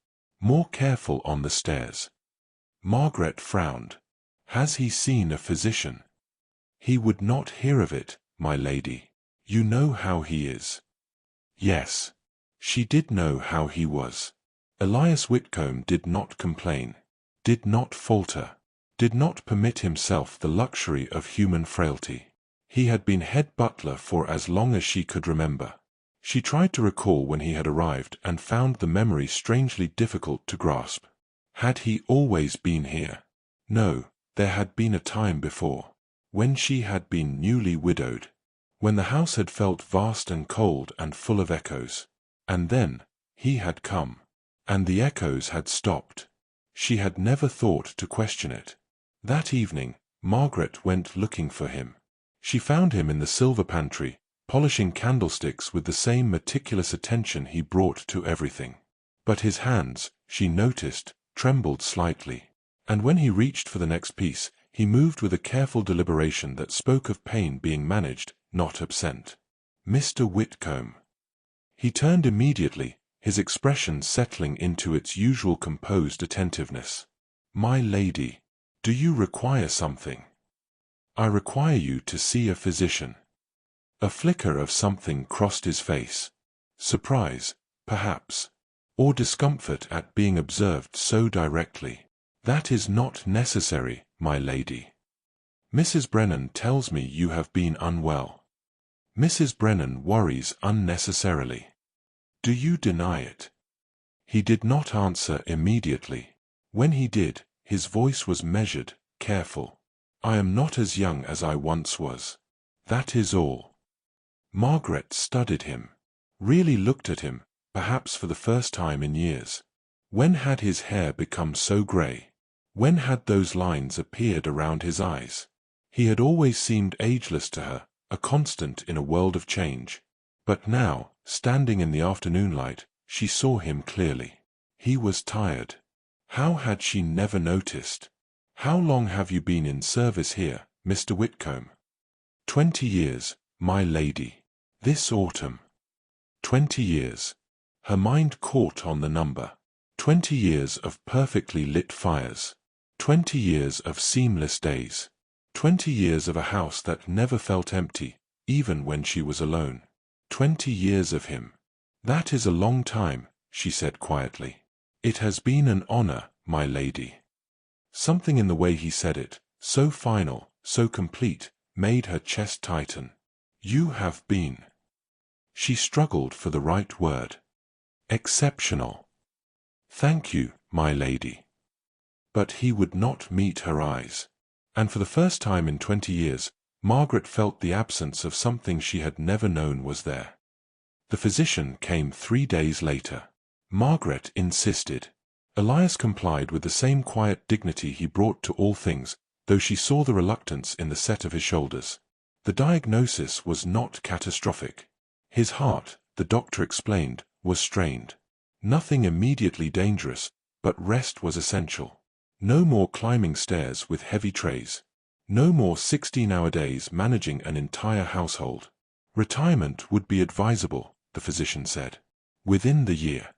More careful on the stairs." Margaret frowned. "Has he seen a physician?" "He would not hear of it, my lady. You know how he is." Yes. She did know how he was. Elias Whitcombe did not complain, did not falter, did not permit himself the luxury of human frailty. He had been head butler for as long as she could remember. She tried to recall when he had arrived and found the memory strangely difficult to grasp. Had he always been here? No, there had been a time before, when she had been newly widowed, when the house had felt vast and cold and full of echoes. And then, he had come. And the echoes had stopped. She had never thought to question it. That evening, Margaret went looking for him. She found him in the silver pantry, polishing candlesticks with the same meticulous attention he brought to everything. But his hands, she noticed, trembled slightly. And when he reached for the next piece, he moved with a careful deliberation that spoke of pain being managed, not absent. "Mr. Whitcombe." He turned immediately, his expression settling into its usual composed attentiveness. "My lady, do you require something?" "I require you to see a physician." A flicker of something crossed his face. Surprise, perhaps, or discomfort at being observed so directly. "That is not necessary, my lady. Mrs. Brennan tells me you have been unwell. Mrs. Brennan worries unnecessarily. Do you deny it?" He did not answer immediately. When he did, his voice was measured, careful. "I am not as young as I once was. That is all." Margaret studied him, really looked at him, perhaps for the first time in years. When had his hair become so grey? When had those lines appeared around his eyes? He had always seemed ageless to her, a constant in a world of change. But now, standing in the afternoon light, she saw him clearly. He was tired. How had she never noticed? "How long have you been in service here, Mr. Whitcombe?" 20 years, my lady. This autumn." 20 years. Her mind caught on the number. 20 years of perfectly lit fires. 20 years of seamless days. 20 years of a house that never felt empty, even when she was alone. 20 years of him. "That is a long time," she said quietly. "It has been an honor, my lady." Something in the way he said it, so final, so complete, made her chest tighten. "You have been." She struggled for the right word. "Exceptional." "Thank you, my lady." But he would not meet her eyes. And for the first time in 20 years, Margaret felt the absence of something she had never known was there. The physician came 3 days later. Margaret insisted. Elias complied with the same quiet dignity he brought to all things, though she saw the reluctance in the set of his shoulders. The diagnosis was not catastrophic. His heart, the doctor explained, was strained. Nothing immediately dangerous, but rest was essential. No more climbing stairs with heavy trays. No more 16-hour days managing an entire household. Retirement would be advisable, the physician said. Within the year.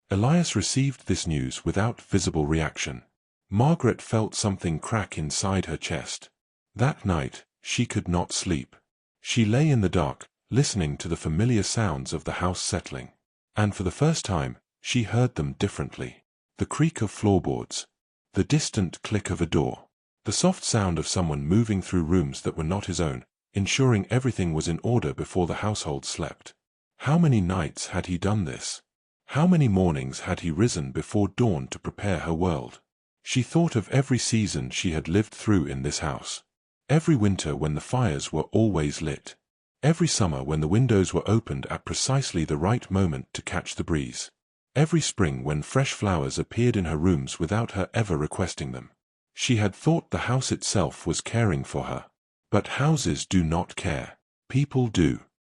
Elias received this news without visible reaction. Margaret felt something crack inside her chest. That night, she could not sleep. She lay in the dark, listening to the familiar sounds of the house settling. And for the first time, she heard them differently. The creak of floorboards. The distant click of a door. The soft sound of someone moving through rooms that were not his own, ensuring everything was in order before the household slept. How many nights had he done this? How many mornings had he risen before dawn to prepare her world? She thought of every season she had lived through in this house. Every winter when the fires were always lit. Every summer when the windows were opened at precisely the right moment to catch the breeze. Every spring when fresh flowers appeared in her rooms without her ever requesting them. She had thought the house itself was caring for her. But houses do not care. People do.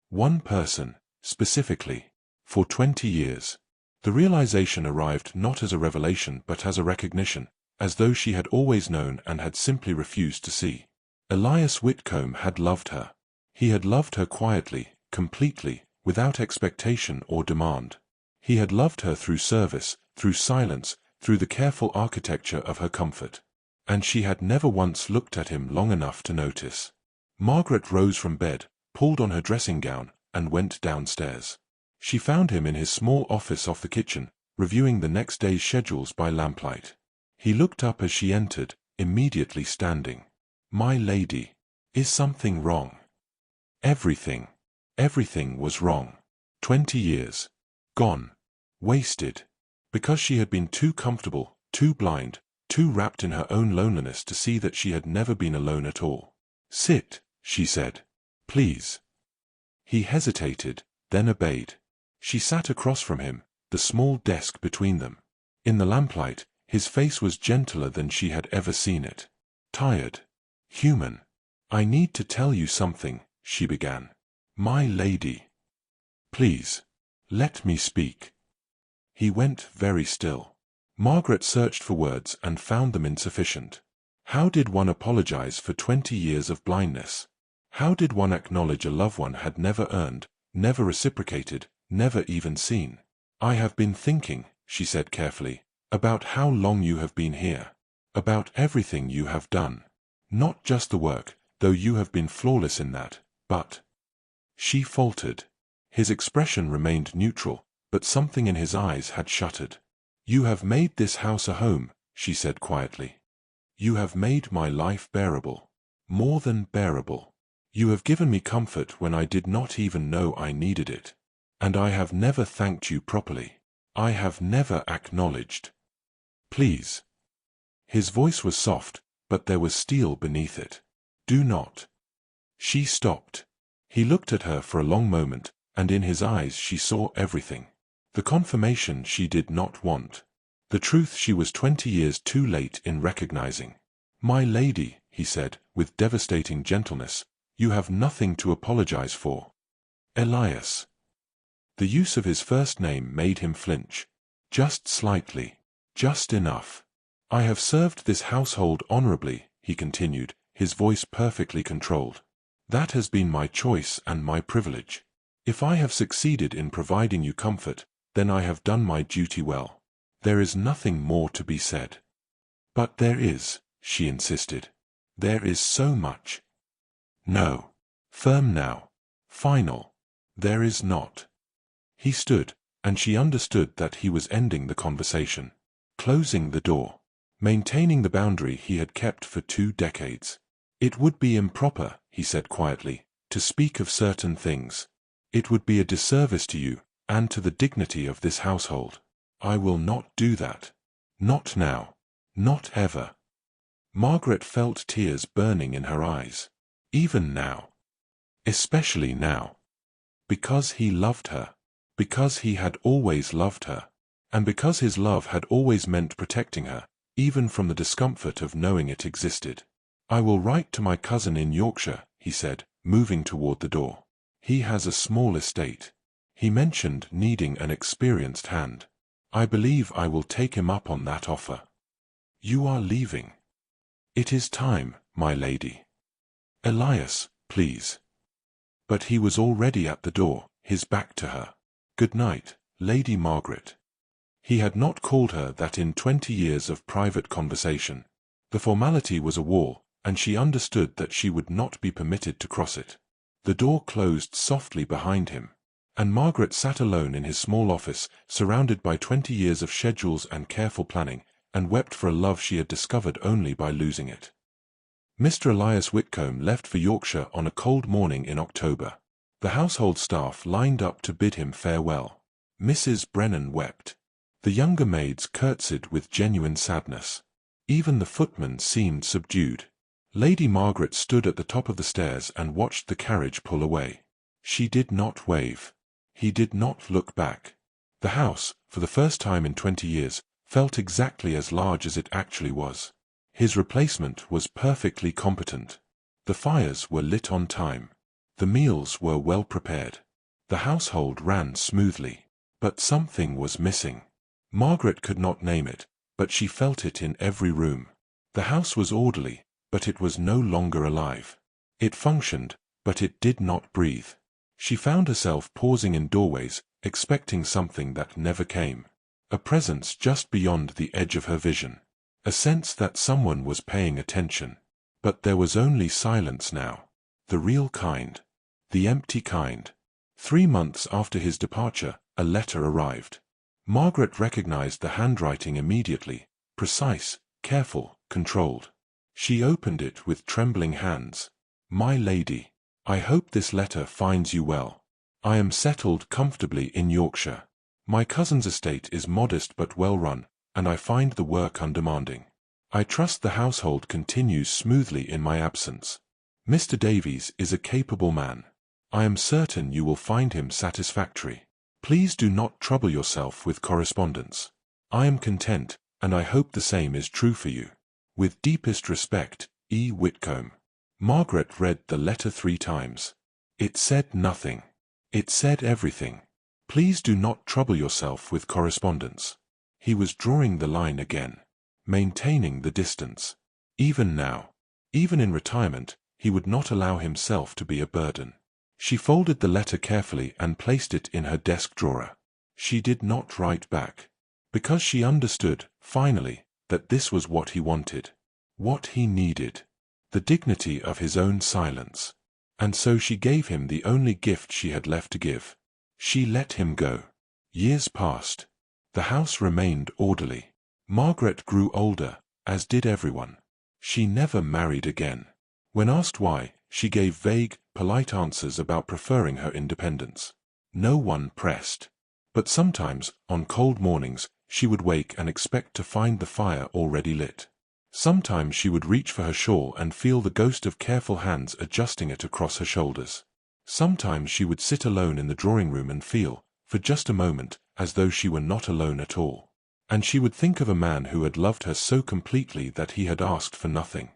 One person, specifically. For 20 years. The realization arrived not as a revelation but as a recognition, as though she had always known and had simply refused to see. Elias Whitcombe had loved her. He had loved her quietly, completely, without expectation or demand. He had loved her through service, through silence, through the careful architecture of her comfort. And she had never once looked at him long enough to notice. Margaret rose from bed, pulled on her dressing gown, and went downstairs. She found him in his small office off the kitchen, reviewing the next day's schedules by lamplight. He looked up as she entered, immediately standing. "My lady, is something wrong?" Everything. Everything was wrong. 20 years. Gone. Wasted. Because she had been too comfortable, too blind, too wrapped in her own loneliness to see that she had never been alone at all. "Sit," she said. "Please." He hesitated, then obeyed. She sat across from him, the small desk between them. In the lamplight, his face was gentler than she had ever seen it. Tired. Human. "I need to tell you something," she began. "My lady. Please. Let me speak." He went very still. Margaret searched for words and found them insufficient. How did one apologize for 20 years of blindness? How did one acknowledge a loved one had never earned, never reciprocated, never even seen? "I have been thinking," she said carefully, "about how long you have been here. About everything you have done. Not just the work, though you have been flawless in that, but—" She faltered. His expression remained neutral, but something in his eyes had shuttered. "You have made this house a home," she said quietly. "You have made my life bearable. More than bearable. You have given me comfort when I did not even know I needed it. And I have never thanked you properly. I have never acknowledged. Please." His voice was soft, but there was steel beneath it. "Do not." She stopped. He looked at her for a long moment, and in his eyes she saw everything. The confirmation she did not want. The truth she was 20 years too late in recognizing. "My lady," he said, with devastating gentleness, "you have nothing to apologize for." Elias. The use of his first name made him flinch. Just slightly. Just enough. "I have served this household honorably," he continued, his voice perfectly controlled. "That has been my choice and my privilege. If I have succeeded in providing you comfort, then I have done my duty well. There is nothing more to be said." "But there is," she insisted. "There is so much." "No. Firm now. Final. There is not." He stood, and she understood that he was ending the conversation. Closing the door. Maintaining the boundary he had kept for 2 decades. "It would be improper," he said quietly, "to speak of certain things. It would be a disservice to you, and to the dignity of this household. I will not do that. Not now. Not ever." Margaret felt tears burning in her eyes. Even now. Especially now. Because he loved her. Because he had always loved her. And because his love had always meant protecting her, even from the discomfort of knowing it existed. I will write to my cousin in Yorkshire, he said, moving toward the door. He has a small estate. He mentioned needing an experienced hand. I believe I will take him up on that offer. You are leaving. It is time, my lady. Elias, please. But he was already at the door, his back to her. Good night, Lady Margaret. He had not called her that in 20 years of private conversation. The formality was a wall, and she understood that she would not be permitted to cross it. The door closed softly behind him, and Margaret sat alone in his small office, surrounded by 20 years of schedules and careful planning, and wept for a love she had discovered only by losing it. Mr. Elias Whitcombe left for Yorkshire on a cold morning in October. The household staff lined up to bid him farewell. Mrs. Brennan wept. The younger maids curtsied with genuine sadness. Even the footman seemed subdued. Lady Margaret stood at the top of the stairs and watched the carriage pull away. She did not wave. He did not look back. The house, for the first time in 20 years, felt exactly as large as it actually was. His replacement was perfectly competent. The fires were lit on time. The meals were well prepared. The household ran smoothly. But something was missing. Margaret could not name it, but she felt it in every room. The house was orderly, but it was no longer alive. It functioned, but it did not breathe. She found herself pausing in doorways, expecting something that never came. A presence just beyond the edge of her vision. A sense that someone was paying attention. But there was only silence now. The real kind. The empty kind. 3 months after his departure, a letter arrived. Margaret recognized the handwriting immediately. Precise, careful, controlled. She opened it with trembling hands. My lady, I hope this letter finds you well. I am settled comfortably in Yorkshire. My cousin's estate is modest but well run, and I find the work undemanding. I trust the household continues smoothly in my absence. Mr. Davies is a capable man. I am certain you will find him satisfactory. Please do not trouble yourself with correspondence. I am content, and I hope the same is true for you. With deepest respect, E. Whitcombe. Margaret read the letter 3 times. It said nothing. It said everything. Please do not trouble yourself with correspondence. He was drawing the line again. Maintaining the distance. Even now, even in retirement, he would not allow himself to be a burden. She folded the letter carefully and placed it in her desk drawer. She did not write back. Because she understood, finally, that this was what he wanted. What he needed. The dignity of his own silence. And so she gave him the only gift she had left to give. She let him go. Years passed. The house remained orderly. Margaret grew older, as did everyone. She never married again. When asked why, she gave vague, polite answers about preferring her independence. No one pressed. But sometimes, on cold mornings, she would wake and expect to find the fire already lit. Sometimes she would reach for her shawl and feel the ghost of careful hands adjusting it across her shoulders. Sometimes she would sit alone in the drawing room and feel, for just a moment, as though she were not alone at all. And she would think of a man who had loved her so completely that he had asked for nothing.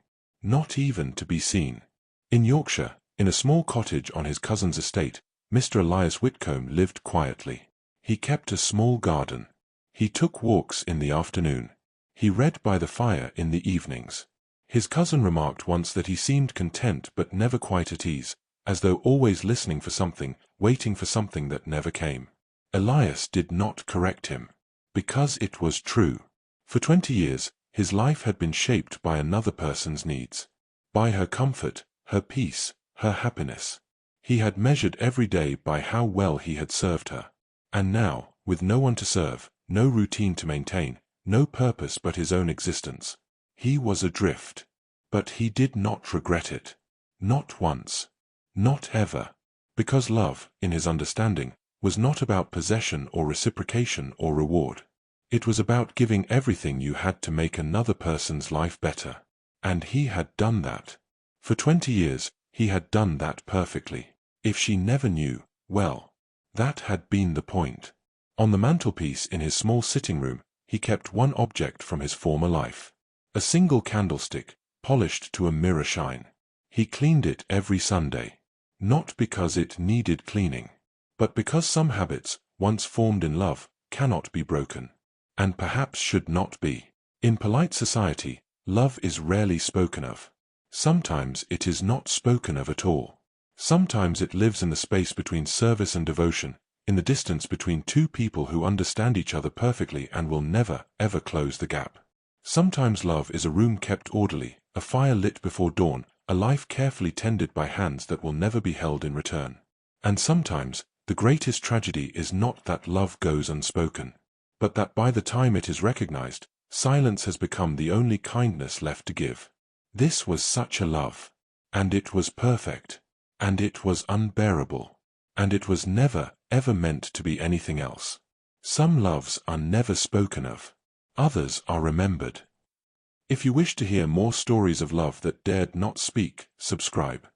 Not even to be seen. In Yorkshire, in a small cottage on his cousin's estate, Mr. Elias Whitcombe lived quietly. He kept a small garden. He took walks in the afternoon. He read by the fire in the evenings. His cousin remarked once that he seemed content but never quite at ease, as though always listening for something, waiting for something that never came. Elias did not correct him. Because it was true. For 20 years, his life had been shaped by another person's needs. By her comfort, her peace, her happiness. He had measured every day by how well he had served her. And now, with no one to serve, no routine to maintain, no purpose but his own existence, he was adrift. But he did not regret it. Not once. Not ever. Because love, in his understanding, was not about possession or reciprocation or reward. It was about giving everything you had to make another person's life better. And he had done that. For 20 years, he had done that perfectly. If she never knew, well, that had been the point. On the mantelpiece in his small sitting room, he kept one object from his former life. A single candlestick, polished to a mirror shine. He cleaned it every Sunday, not because it needed cleaning, but because some habits, once formed in love, cannot be broken, and perhaps should not be. In polite society, love is rarely spoken of. Sometimes it is not spoken of at all. Sometimes it lives in the space between service and devotion, in the distance between two people who understand each other perfectly and will never, ever close the gap. Sometimes love is a room kept orderly, a fire lit before dawn, a life carefully tended by hands that will never be held in return. And sometimes, the greatest tragedy is not that love goes unspoken, but that by the time it is recognized, silence has become the only kindness left to give. This was such a love. And it was perfect. And it was unbearable. And it was never, ever meant to be anything else. Some loves are never spoken of. Others are remembered. If you wish to hear more stories of love that dared not speak, subscribe.